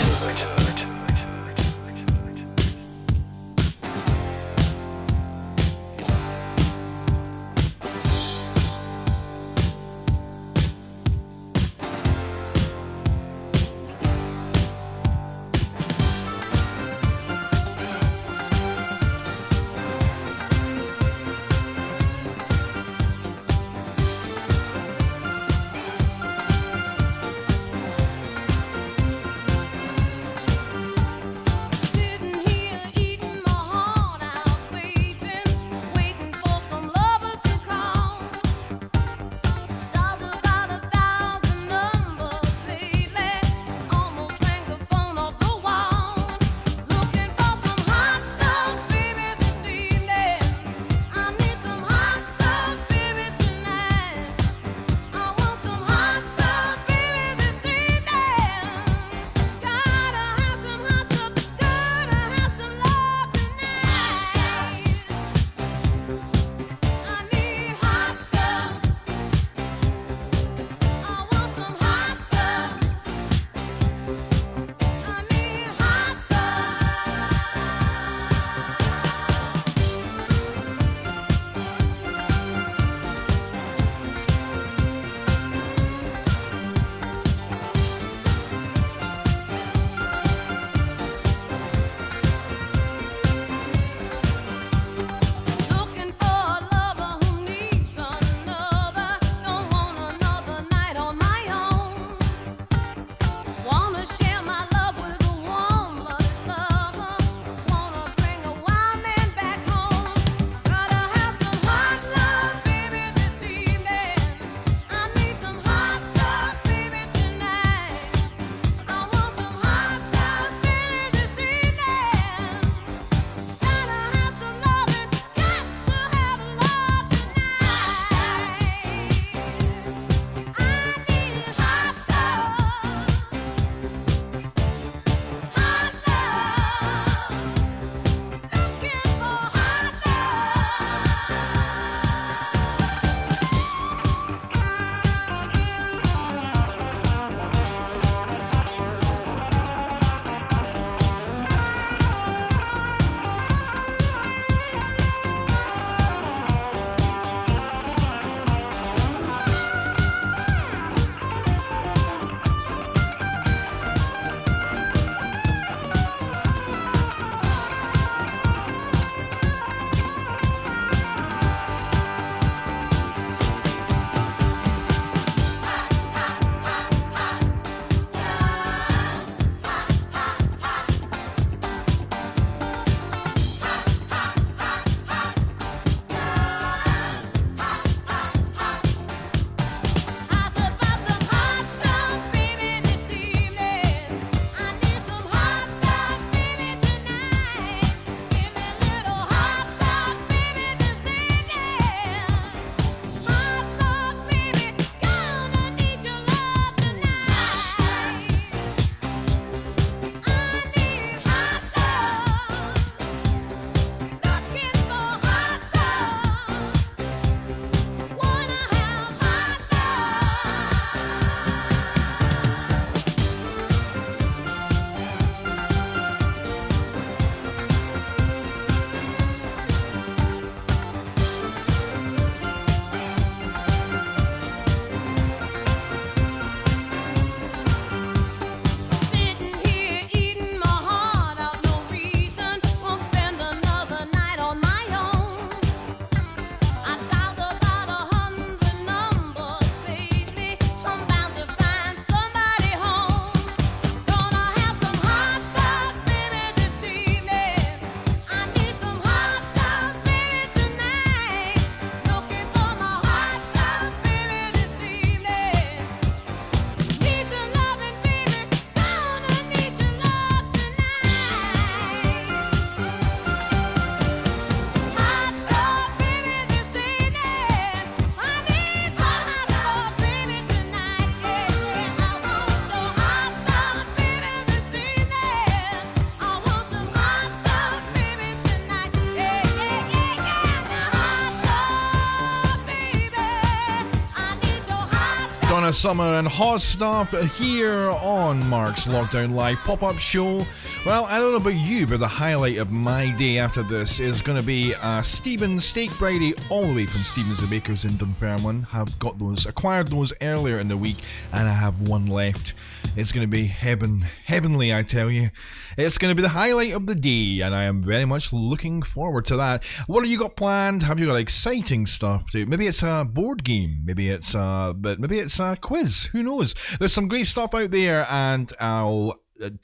summer and hot stuff here on Mark's Lockdown Live pop-up show. Well, I don't know about you, but the highlight of my day after this is going to be Stephen's Steak Brady, all the way from Stephen's the Bakers in Dunfermline. Have got those, acquired those earlier in the week, and I have one left. It's going to be heavenly, I tell you. It's going to be the highlight of the day, and I am very much looking forward to that. What have you got planned? Have you got exciting stuff to? Maybe it's a board game. Maybe it's a quiz. Who knows? There's some great stuff out there, and I'll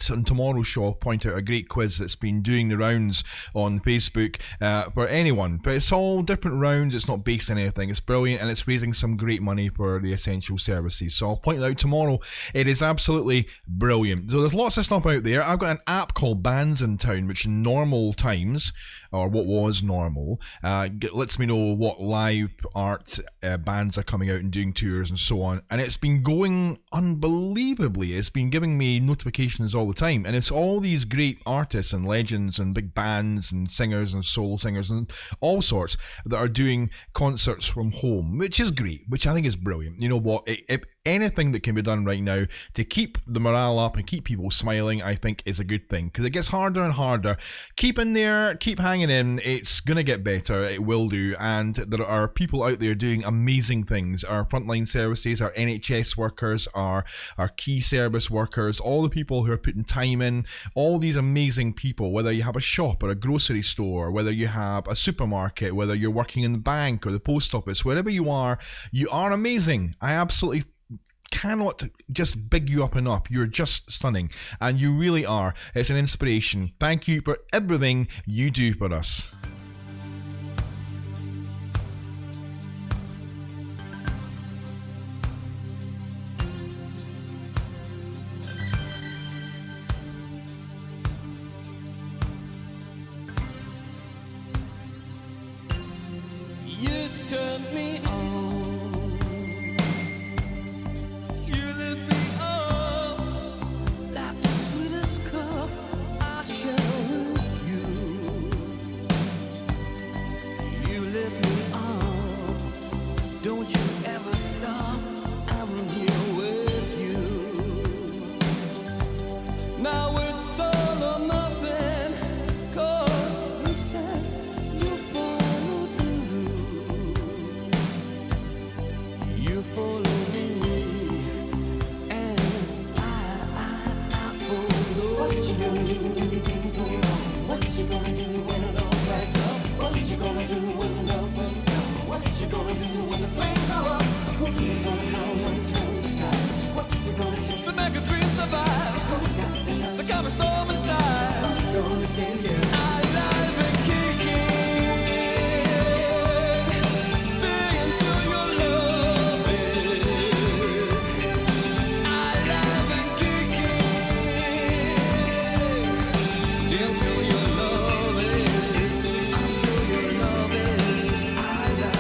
on tomorrow's show I'll point out a great quiz that's been doing the rounds on Facebook for anyone, but it's all different rounds. It's not based on anything. It's brilliant, and it's raising some great money for the essential services, so I'll point it out tomorrow. It is absolutely brilliant. So there's lots of stuff out there. I've got an app called Bands in Town, which in normal times, or what was normal, lets me know what live art bands are coming out and doing tours and so on, and it's been going unbelievably. It's been giving me notifications all the time, and it's all these great artists and legends and big bands and singers and soul singers and all sorts that are doing concerts from home, which is great, which I think is brilliant. You know what, if anything that can be done right now to keep the morale up and keep people smiling, I think is a good thing, because it gets harder and harder. Keep in there, keep hanging in. It's gonna get better, it will do, and there are people out there doing amazing things. Our frontline services, our NHS workers, our key service workers, all the people who are putting time in, all these amazing people, whether you have a shop or a grocery store, whether you have a supermarket, whether you're working in the bank or the post office, wherever you are amazing. I absolutely cannot just big you up enough. You're just stunning, and you really are. It's an inspiration. Thank you for everything you do for us. You turned me on. You lit me up like the sweetest cup I share with you. You lit me up. Don't you ever stop. I'm here with you. Now it's all or nothing, 'cause you said you follow through. You follow me, and I follow. What you gonna do when you think it's going on? What you gonna do when it all cracks up? What you gonna do when the love burns down? What you gonna do when the flames go up? Who's gonna come and turn the tide? What's it gonna take to make a dream survive? Who's got the time to calm a storm inside? Who's gonna save you? Alive and kicking. Stay until your love is alive and kicking. Stay until your love is, until your love is alive.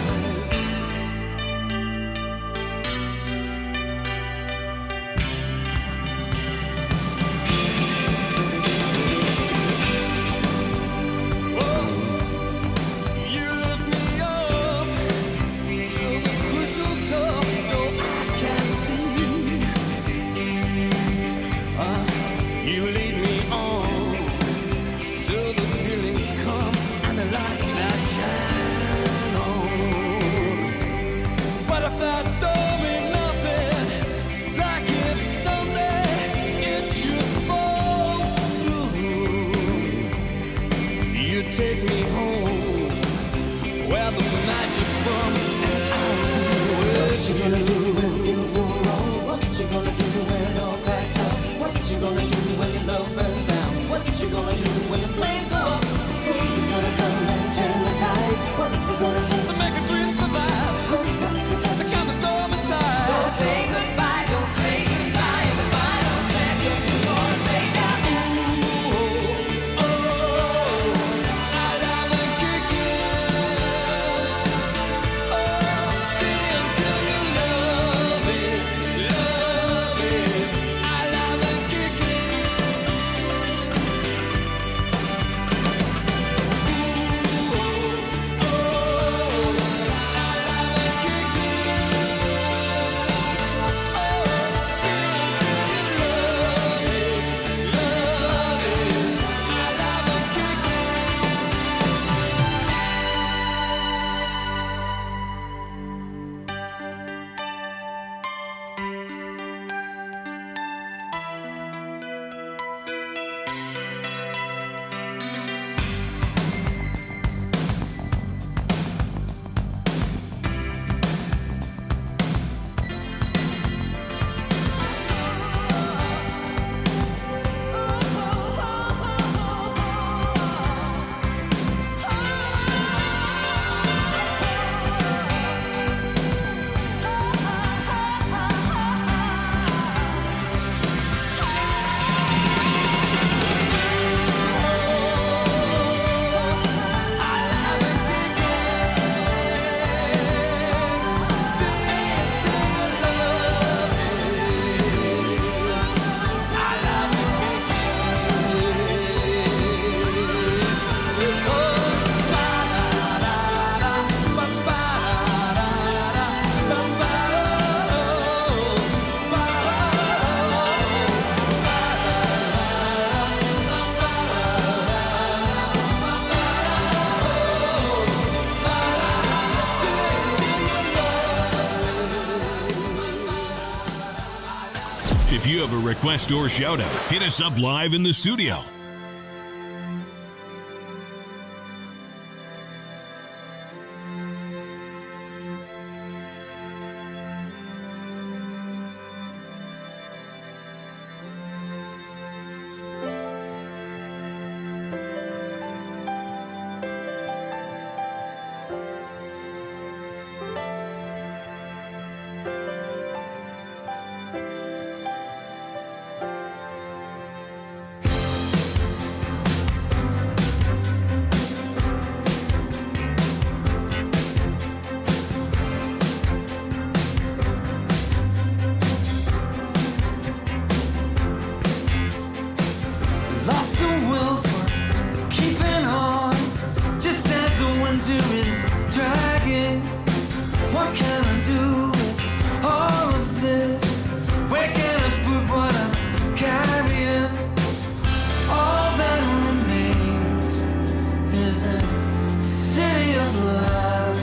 If you have a request or shout out, hit us up live in the studio. Lost the will for keeping on, just as the winter is dragging. What can I do with all of this? Where can I put what I'm carrying? All that remains is a city of love.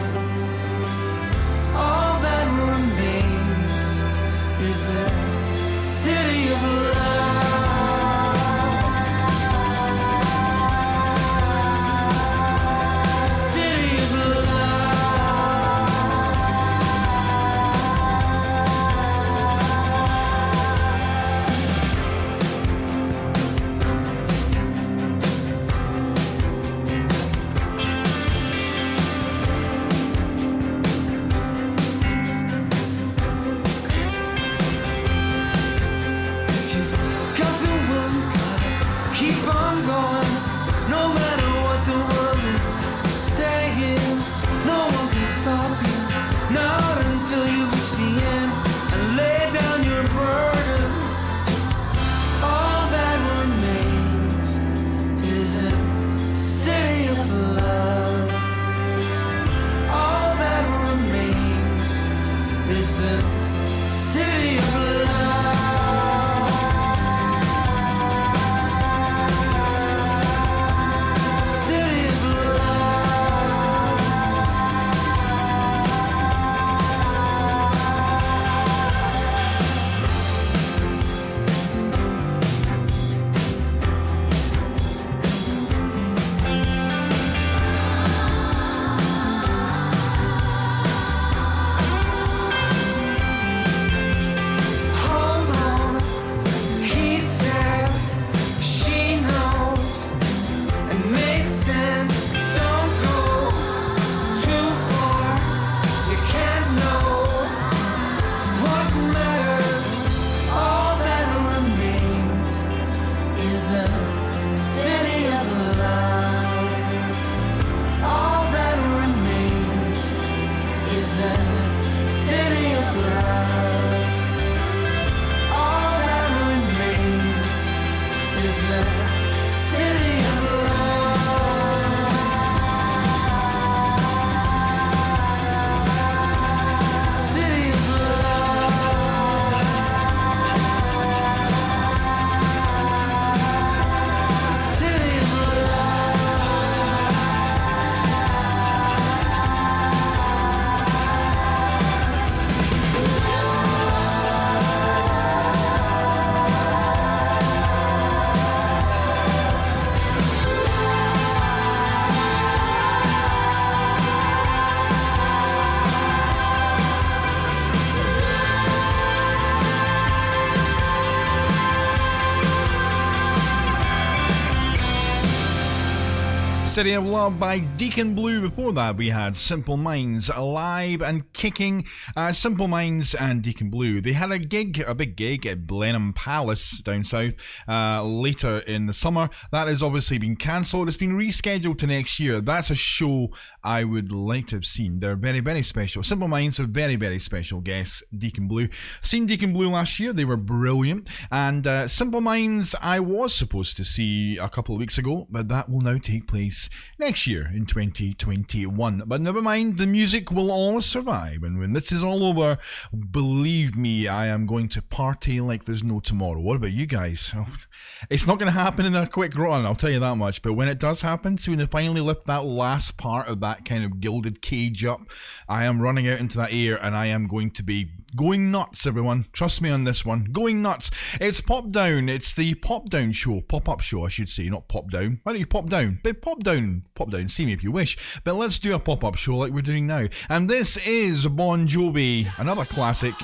All that remains is a city of love. City of Love by Deacon Blue. Before that, we had Simple Minds alive and kicking. Simple Minds and Deacon Blue. They had a big gig at Blenheim Palace down south later in the summer. That has obviously been cancelled. It's been rescheduled to next year. That's a show I would like to have seen. They're very, very special. Simple Minds are very, very special guests. Deacon Blue. Seen Deacon Blue last year. They were brilliant. And Simple Minds I was supposed to see a couple of weeks ago, but that will now take place next year in 2021. But never mind, the music will always survive. And when this is all over, believe me, I am going to party like there's no tomorrow. What about you guys? Oh, it's not going to happen in a quick run, I'll tell you that much. But when it does happen, so when they finally lift that last part of that kind of gilded cage up, I am running out into that air and I am going to be Going nuts, everyone. Trust me on this one. Going nuts. It's Pop Down. It's the Pop Down show. Pop-up show, I should say, not Pop Down. Why don't you pop down? But pop down. Pop down. See me if you wish. But let's do a pop-up show like we're doing now. And this is Bon Jovi. Another classic.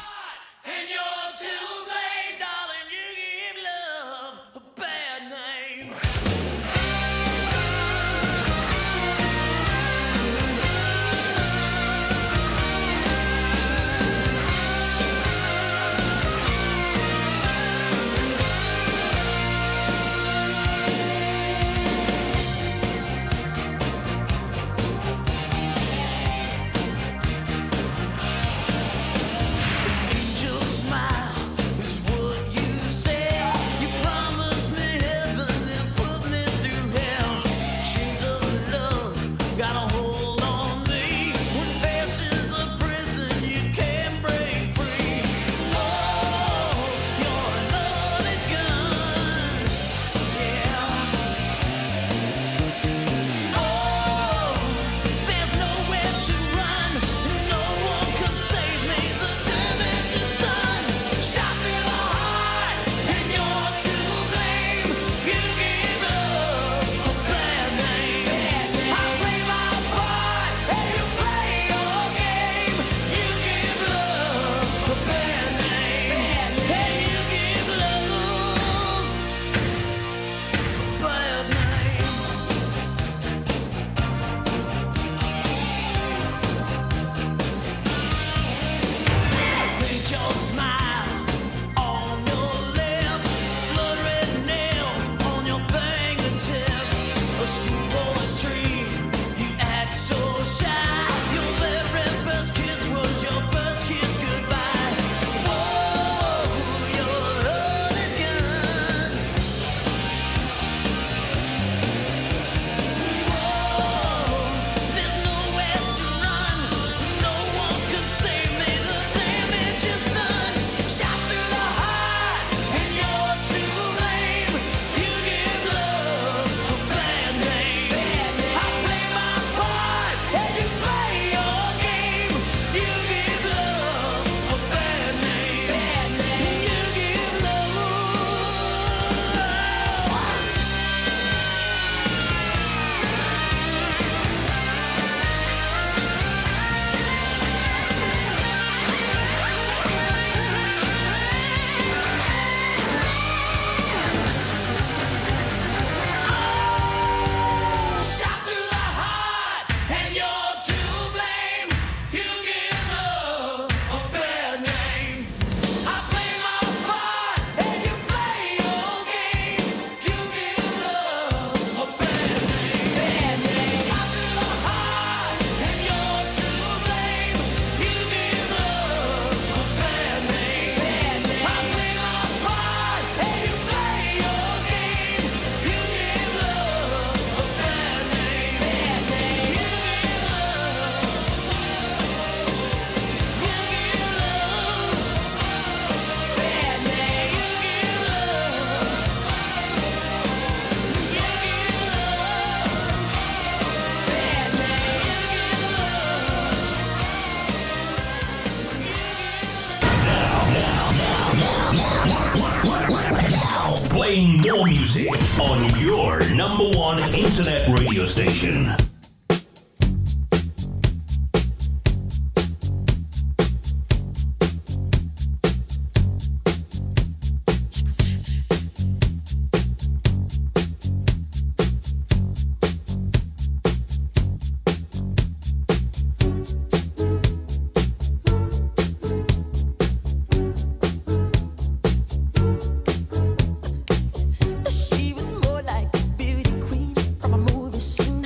Playing more music on your number one internet radio station. She was more like a beauty queen from a movie scene.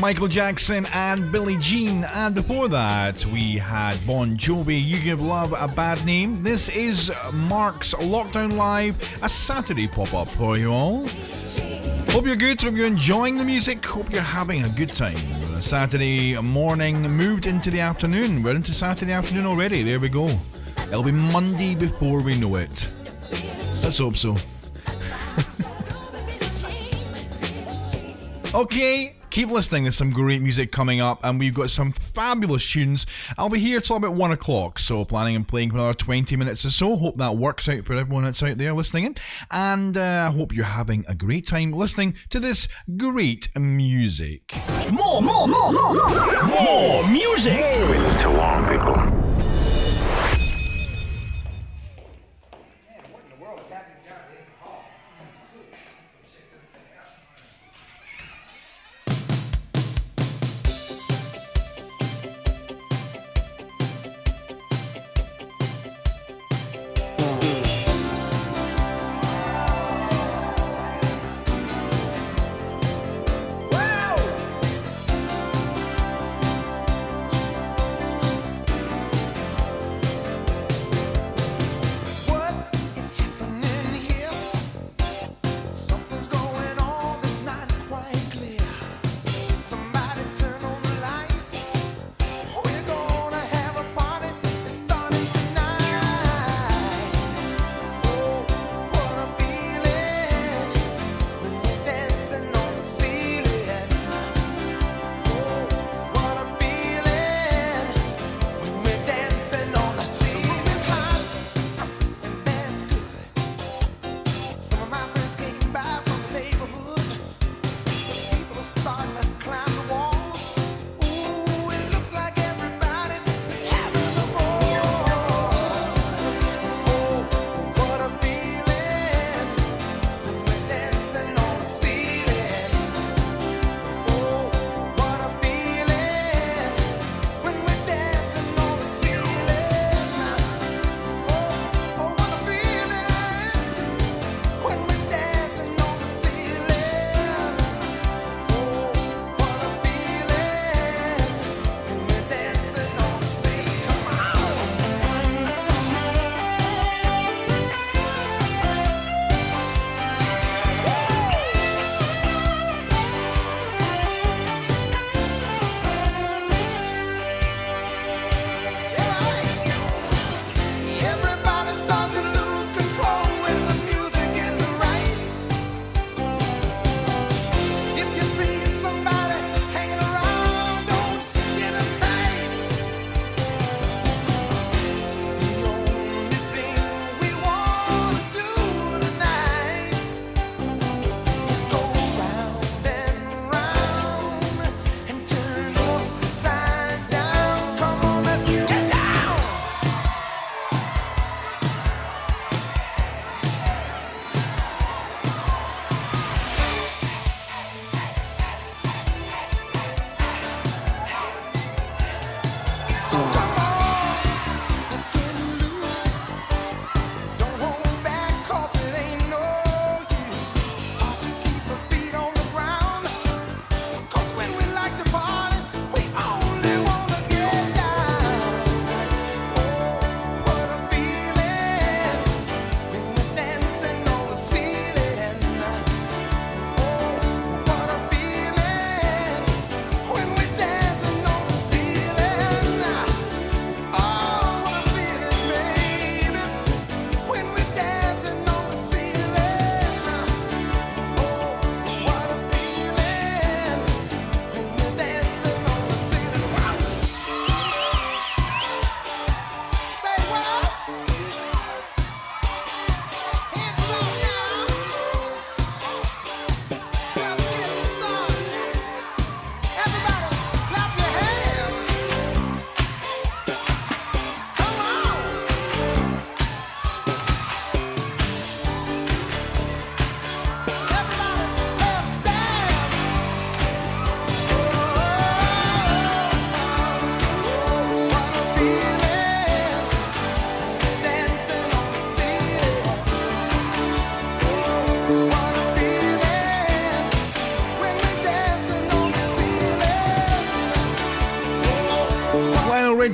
Michael Jackson and Billie Jean. And before that, we had Bon Jovi, You Give Love a Bad Name. This is Mark's Lockdown Live, a Saturday pop-up for you all. Hope you're good, hope you're enjoying the music, hope you're having a good time. A Saturday morning moved into the afternoon. We're into Saturday afternoon already, there we go. It'll be Monday before we know it. Let's hope so. Okay, keep listening. There's some great music coming up, and we've got some fabulous tunes. I'll be here till about 1 o'clock, so planning on playing for another 20 minutes or so. Hope that works out for everyone that's out there listening in, and I hope you're having a great time listening to this great music. More music. It's too long, people.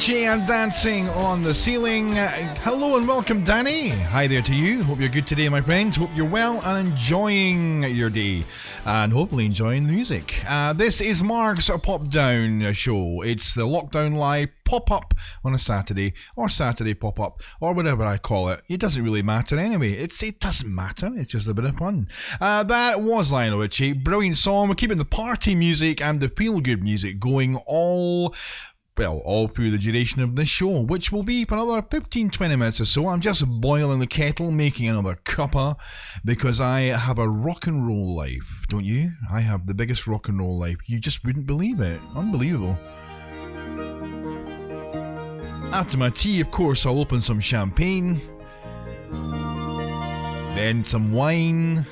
Avicii and Dancing on the Ceiling. Hello and welcome, Danny. Hi there to you. Hope you're good today, my friends. Hope you're well and enjoying your day. And hopefully enjoying the music. This is Mark's Pop Down show. It's the Lockdown Live pop-up on a Saturday, or Saturday pop-up, or whatever I call it. It doesn't really matter anyway. It doesn't matter. It's just a bit of fun. That was Lionel Richie. Brilliant song. We're keeping the party music and the feel-good music going all through the duration of this show, which will be for another 15-20 minutes or so. I'm just boiling the kettle, making another cuppa, because I have a rock and roll life, don't you? I have the biggest rock and roll life. You just wouldn't believe it. Unbelievable. After my tea, of course, I'll open some champagne, then some wine.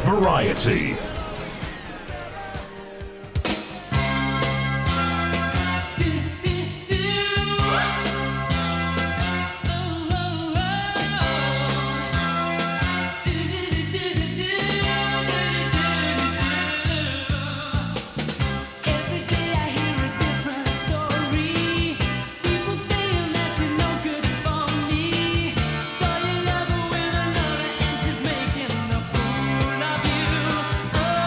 Variety. Oh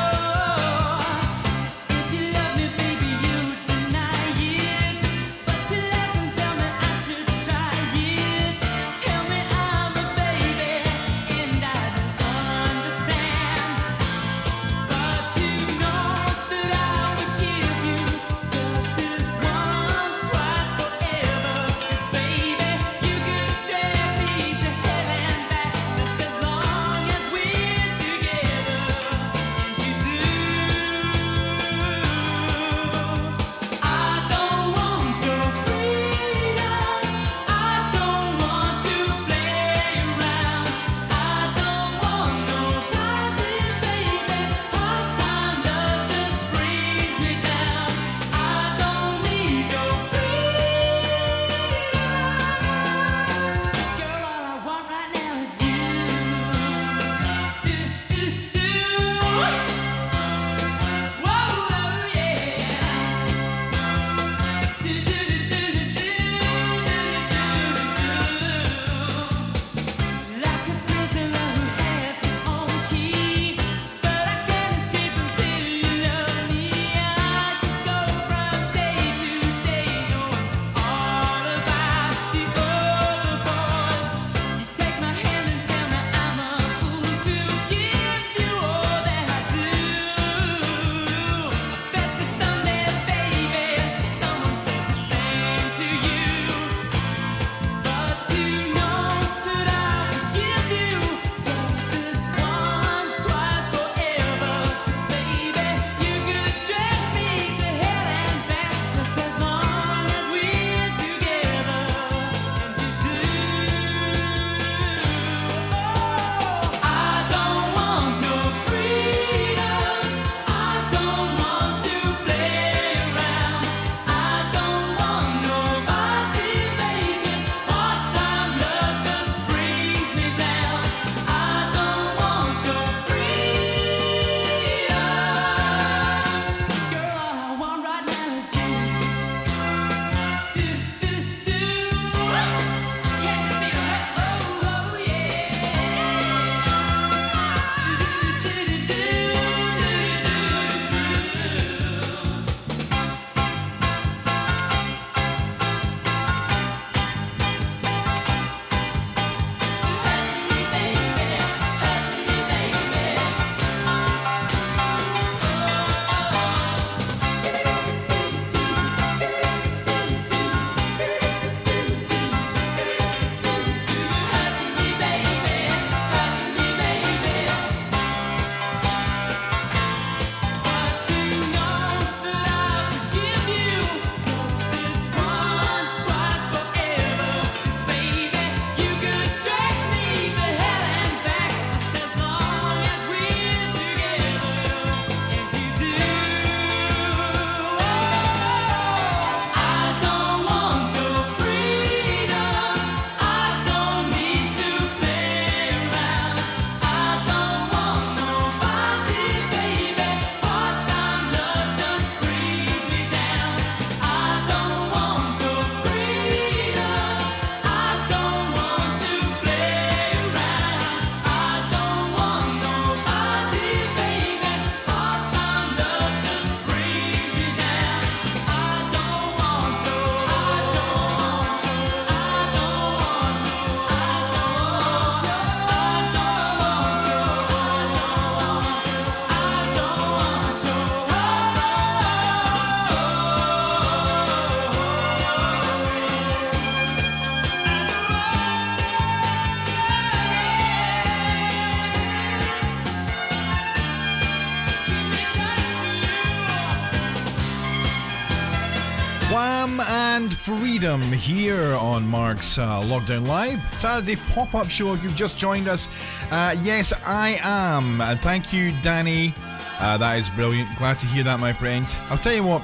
and Freedom here on Mark's Lockdown Live Saturday pop-up show. If you've just joined us, yes, I am. And thank you, Danny. That is brilliant. Glad to hear that, my friend. I'll tell you what,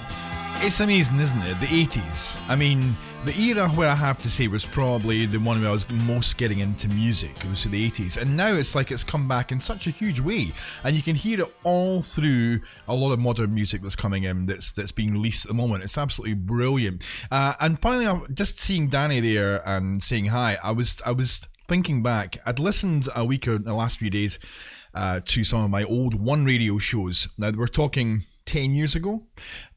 it's amazing, isn't it? The 80s. I mean, the era where I have to say was probably the one where I was most getting into music. It was the 80s. And now it's like it's come back in such a huge way. And you can hear it all through a lot of modern music that's coming in, that's being released at the moment. It's absolutely brilliant. And finally, just seeing Danny there and saying hi, I was thinking back. I'd listened a week or the last few days to some of my old One Radio shows. Now, we're talking 10 years ago,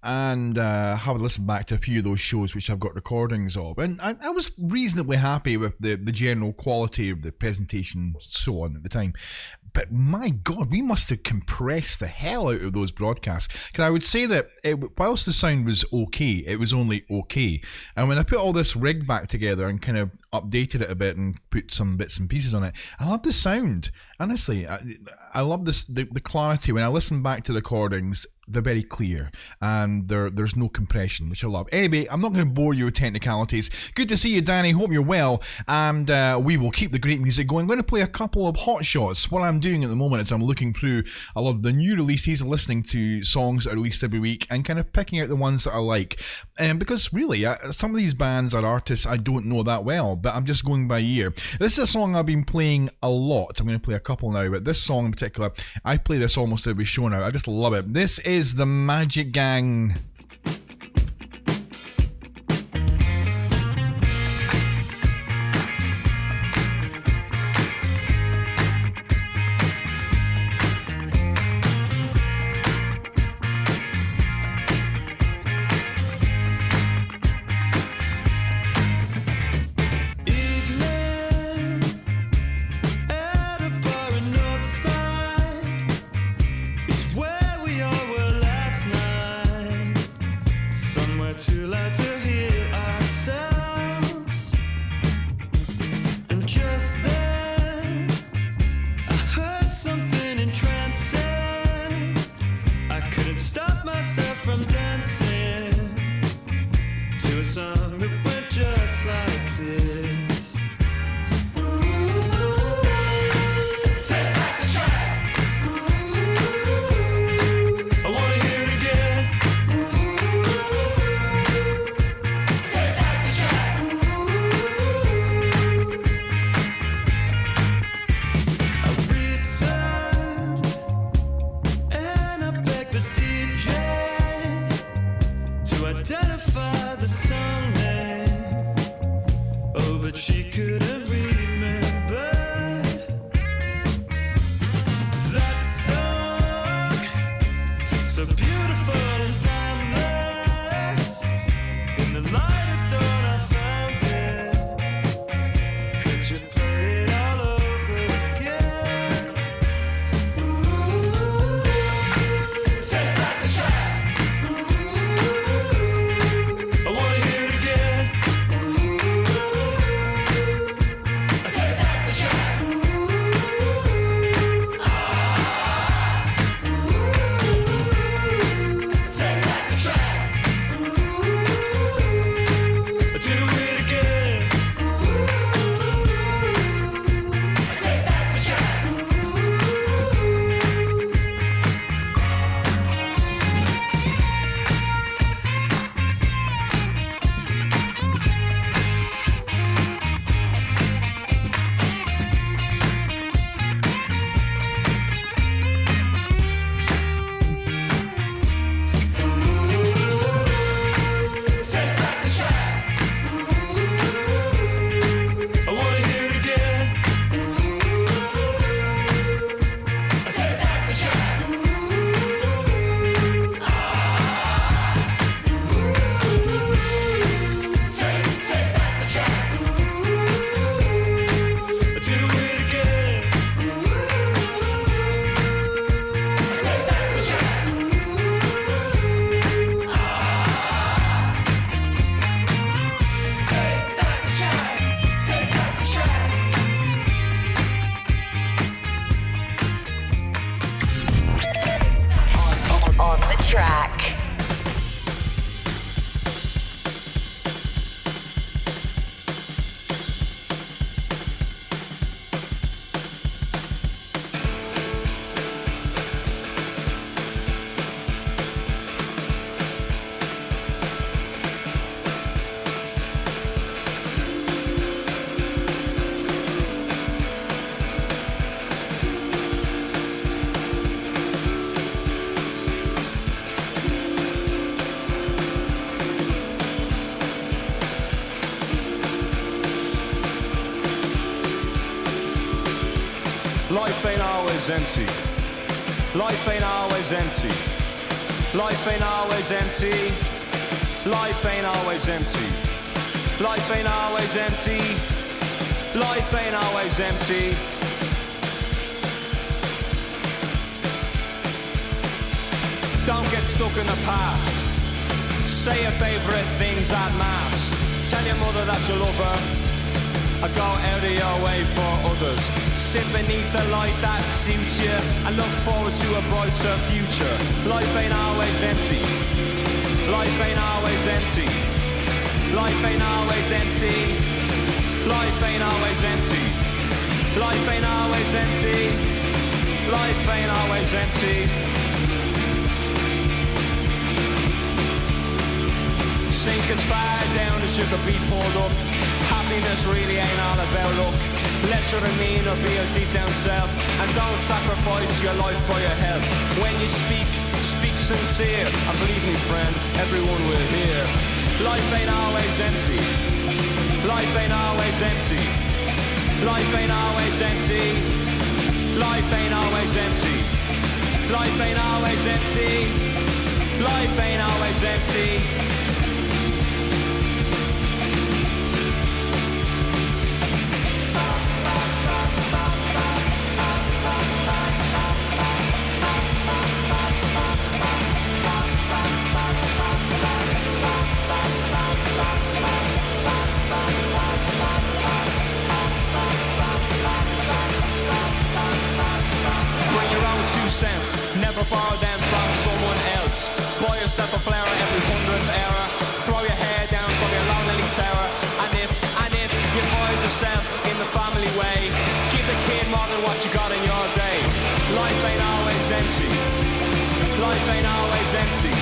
and have listened back to a few of those shows which I've got recordings of, and I was reasonably happy with the general quality of the presentation, so on at the time. But my God, we must have compressed the hell out of those broadcasts, because I would say that whilst the sound was okay, it was only okay. And when I put all this rig back together and kind of updated it a bit and put some bits and pieces on it, I love the sound. Honestly, I love this the clarity. When I listen back to the recordings, they're very clear, and there's no compression, which I love. Anyway, I'm not going to bore you with technicalities. Good to see you, Danny. Hope you're well, and we will keep the great music going. I'm going to play a couple of hot shots. What I'm doing at the moment is I'm looking through a lot of the new releases, listening to songs that are released every week, and kind of picking out the ones that I like. Because really, some of these bands or artists I don't know that well, but I'm just going by ear. This is a song I've been playing a lot. I'm going to play a couple now, but this song in particular, I play this almost every show now. I just love it. This is the Magic Gang. Where we all were last night. Life ain't always empty. Life ain't always empty. Life ain't always empty. Life ain't always empty. Life ain't always empty. Life ain't always empty. Don't get stuck in the past. Say your favourite things at mass. Tell your mother that you love her. Or go out of your way for others. Sit beneath the light that suits you and look forward to a brighter future. Life ain't always empty. Life ain't always empty. Life ain't always empty. Life ain't always empty. Life ain't always empty. Life ain't always empty. Sink as far down as you could be pulled up. Happiness really ain't all about luck. Let your demeanor be your deep down self, and don't sacrifice your life for your health. When you speak, speak sincere, and believe me friend, everyone will hear. Life ain't always empty. Life ain't always empty. Life ain't always empty. Life ain't always empty. Life ain't always empty. Life ain't always empty. Never borrow them from someone else. Buy yourself a flower every 100th hour. Throw your hair down from your lonely tower. And if you find yourself in the family way, give the kid more than what you got in your day. Life ain't always empty. Life ain't always empty.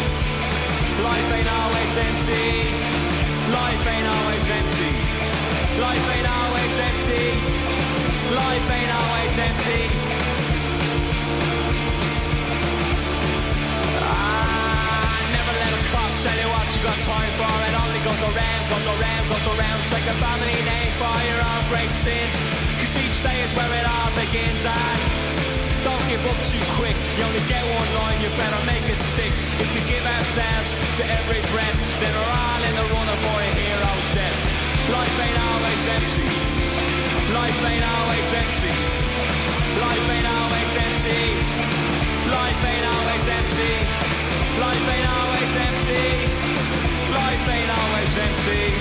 Life ain't always empty. Life ain't always empty. Life ain't always empty. Life ain't always empty. Tell you what you got time for. It only goes around, goes around, goes around. Take a family name for your own great sins, 'cause each day is where it all begins. And don't give up too quick. You only get one line, you better make it stick. If we give ourselves to every breath, then we're all in the running for a hero's death. Life ain't always empty. Life ain't always empty. Life ain't always empty. Life ain't always empty. Life ain't always empty. Life ain't always empty.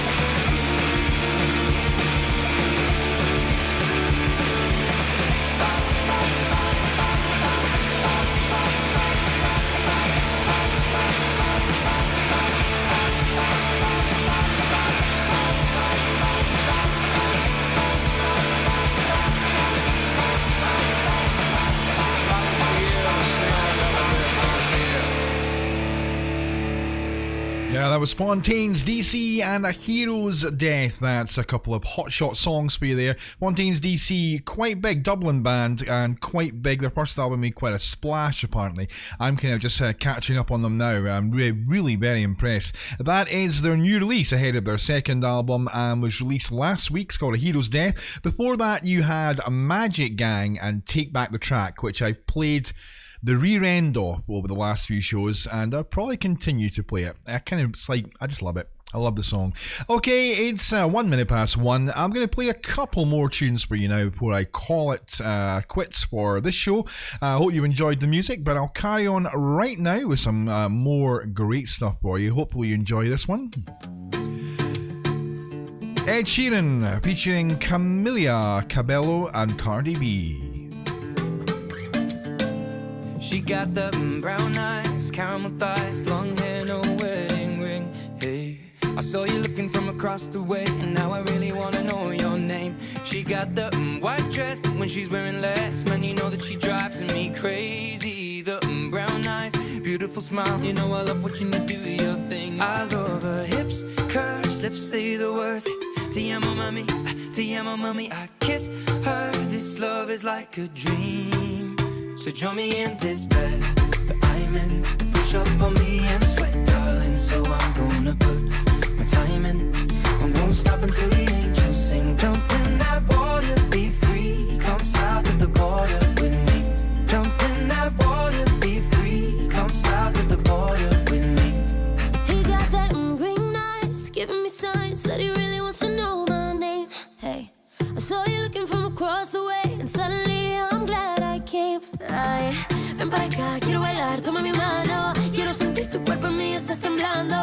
Yeah, that was Spontane's DC and A Hero's Death. That's a couple of hotshot songs for you there. Spontane's DC, quite big Dublin band and quite big. Their first album made quite a splash, apparently. I'm kind of just catching up on them now. I'm really very impressed. That is their new release ahead of their second album and was released last week. It's called A Hero's Death. Before that, you had a Magic Gang and Take Back the Track, which I played the rear end of over the last few shows, and I'll probably continue to play it. I just love it. I love the song. Okay, it's 1 minute past 1. I'm going to play a couple more tunes for you now before I call it quits for this show. I hope you enjoyed the music, but I'll carry on right now with some more great stuff for you. Hopefully you enjoy this one. Ed Sheeran featuring Camila Cabello and Cardi B. She got the brown eyes, caramel thighs, long hair, no wedding ring. Hey, I saw you looking from across the way, and now I really wanna know your name. She got the white dress, but when she's wearing less, man, you know that she drives me crazy. The brown eyes, beautiful smile, you know I love watching you do your thing. I love her hips, curves, lips say the words. Te amo mami, I kiss her. This love is like a dream. So join me in this bed that I'm in. Push up on me and sweat, darling. So I'm gonna put my time in. I won't stop until the angels sing. Jump in that water, be free. Come south of the border. Ven para acá, quiero bailar, toma mi mano. Quiero sentir tu cuerpo en mí, estás temblando.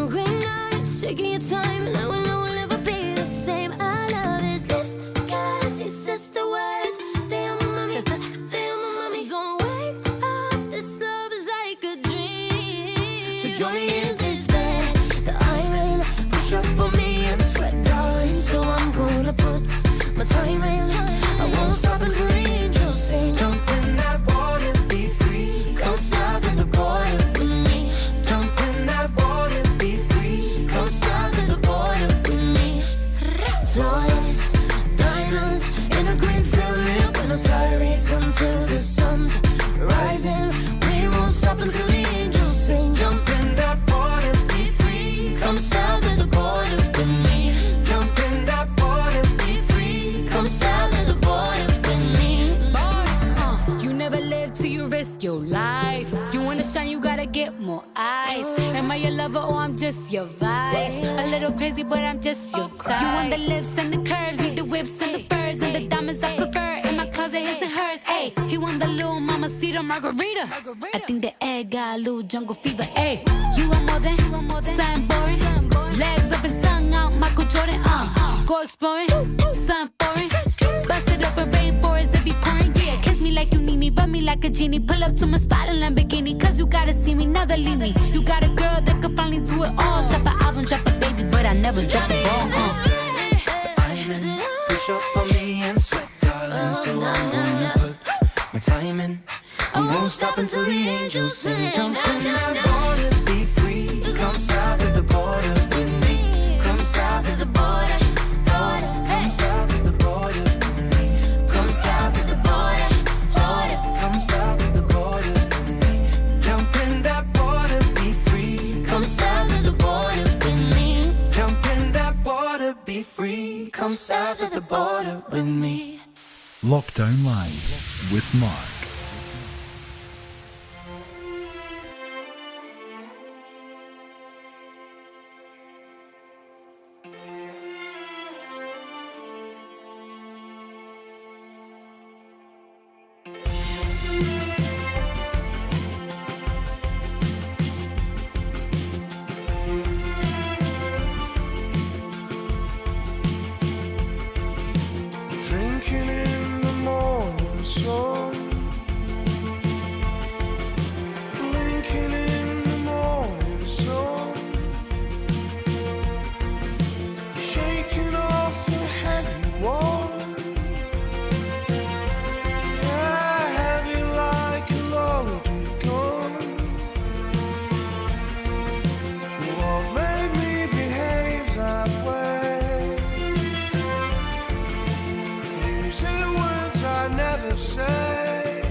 Green eyes, taking your time. Now I know we'll never be the same. I love his lips, cause he says the words. Te amo, mami, te amo, mami. Don't wake up, this love is like a dream. So join me in this bed that I'm in. Push up on me and sweat, darling. So I'm gonna put my time in. I won't stop until the angels sing. Jump in that water, be free. Come south of the border with me. Jump in that water, be free. Come south of the border with me. Flawless diamonds in a green field near Buenos Aires until the sun's rising. We won't stop until the angels sing. Jump in that water, be free. Come south of the border with me. Jump in that water, be free. Come south of the border with me. You never live till you risk your life. You wanna shine, you gotta get more eyes. Am I your lover or I'm just your vice? A little crazy, but I'm just your type. You want the lips and the curves, need the whips and the furs and the diamonds I prefer. In my closet, his and hers. Ayy, he want the little mamacita margarita. I think the egg got a little jungle fever. Ayy, you want more than something boring. Legs up and tongue out, Michael Jordan. Go exploring, something foreign. Bust it up in rainforest, it be pouring. Yeah, kiss me like you need me, rub me like a genie. Pull up to my spot in Lamborghini, cause you gotta see me, never leave me. You got a girl that could finally do it all. Drop an album, drop a baby, but I never drop the ball. I'm in, push up on me and sweat, darling. So I'm gonna put my time in. I won't stop until the angels sing. Jump in that water, be free. Come south of the border with me. Come south of the border, border. Come south of the border with me. Come south of the border, border. Come south of the border with me. Jump in that water, be free. Come south of the border with me. Jump in that water, be free. Come south of the border with me. Lockdown Live with Mark. Drinking in the morning sun, blinking in the morning sun, shaking off the heavy one, yeah, heavy like a loaded gun. What made me behave that way? Using words I never say.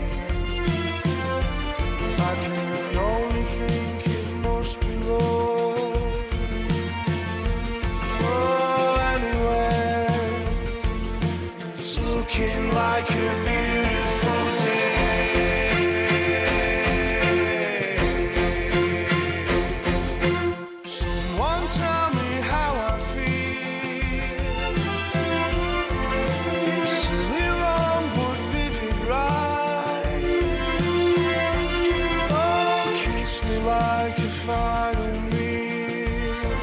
I can only think it must be love. Oh, anyway, it's looking like a beautiful day. Someone tell me how I feel. It's silly wrong but vivid right. Oh, kiss me like a final meal.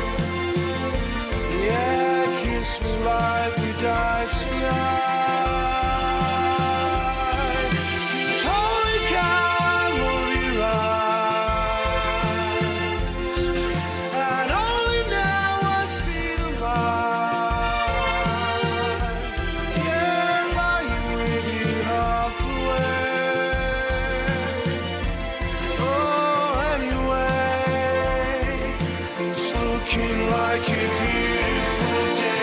Yeah, kiss me like we died tonight. 'Cause holy cow, I love your eyes. And only now I see the light. Yeah, lying with you half away. Oh, anyway, it's looking like a beautiful day.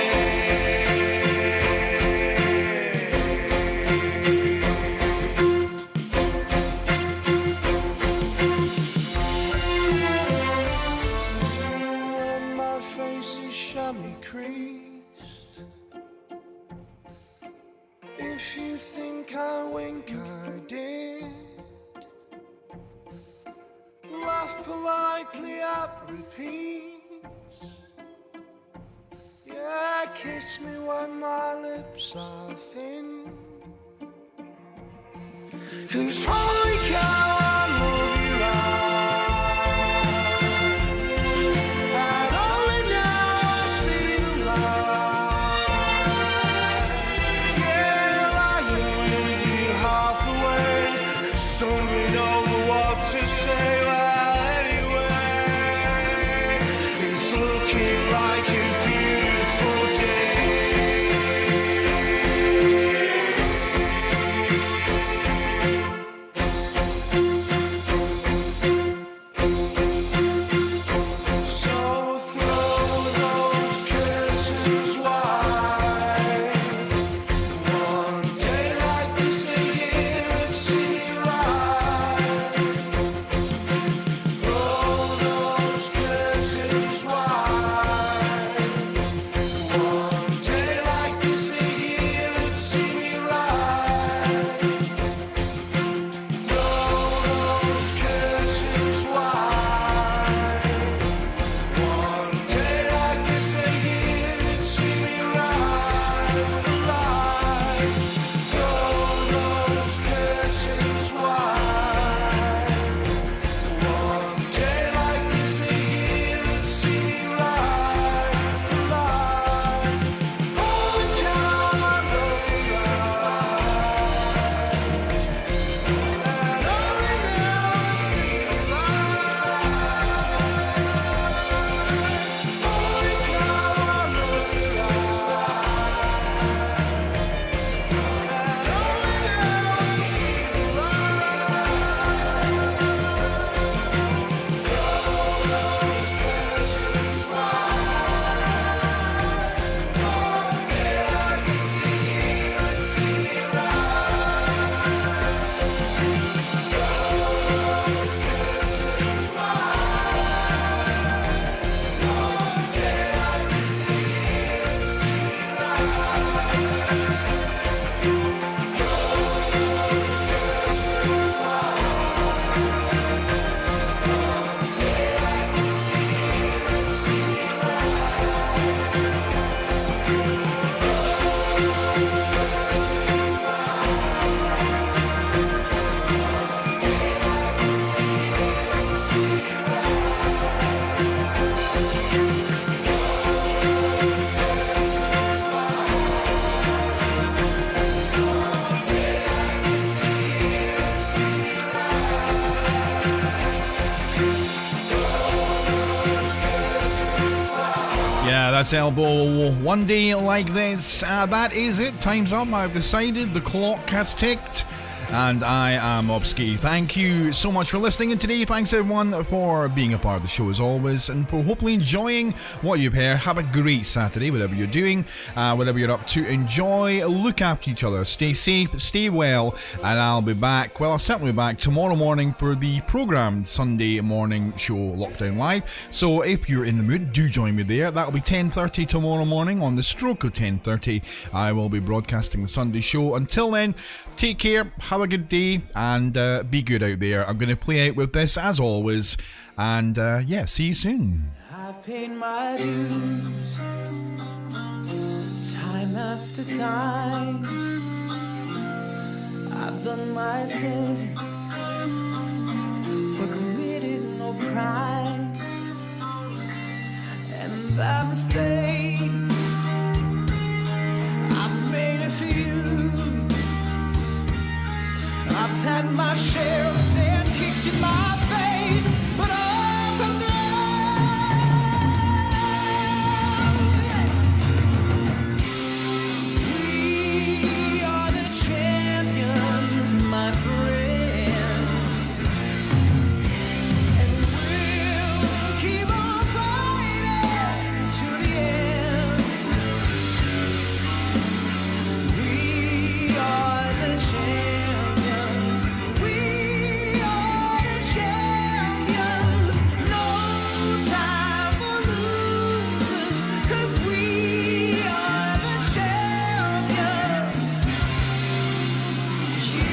When my face is chamois creased, if you think I wink, I did. Laugh politely at repeats. Yeah, kiss me when my lips are thin. 'Cause holy cow, That's Elbow. One day like this. That is it. Time's up. I've decided. The clock has ticked. And I am Obski. Thank you so much for listening in today. Thanks everyone for being a part of the show as always, and for hopefully enjoying what you've heard. Have a great Saturday, whatever you're doing, whatever you're up to. Enjoy, look after each other, stay safe, stay well, and I'll be back. Well, I'll certainly be back tomorrow morning for the programmed Sunday morning show Lockdown Live. So if you're in the mood, do join me there. That'll be 10:30 tomorrow morning. On the stroke of 10:30, I will be broadcasting the Sunday show. Until then, take care, have a good day, and be good out there. I'm going to play out with this as always, and yeah, see you soon. I've paid my dues time after time. I've done my sentence but committed no crime. And by mistakes I've made a few. I've had my share of sin kicked in my face, but I've come through. We are the champions, my friends, and we'll keep on fighting to the end. We are the champions. Yeah.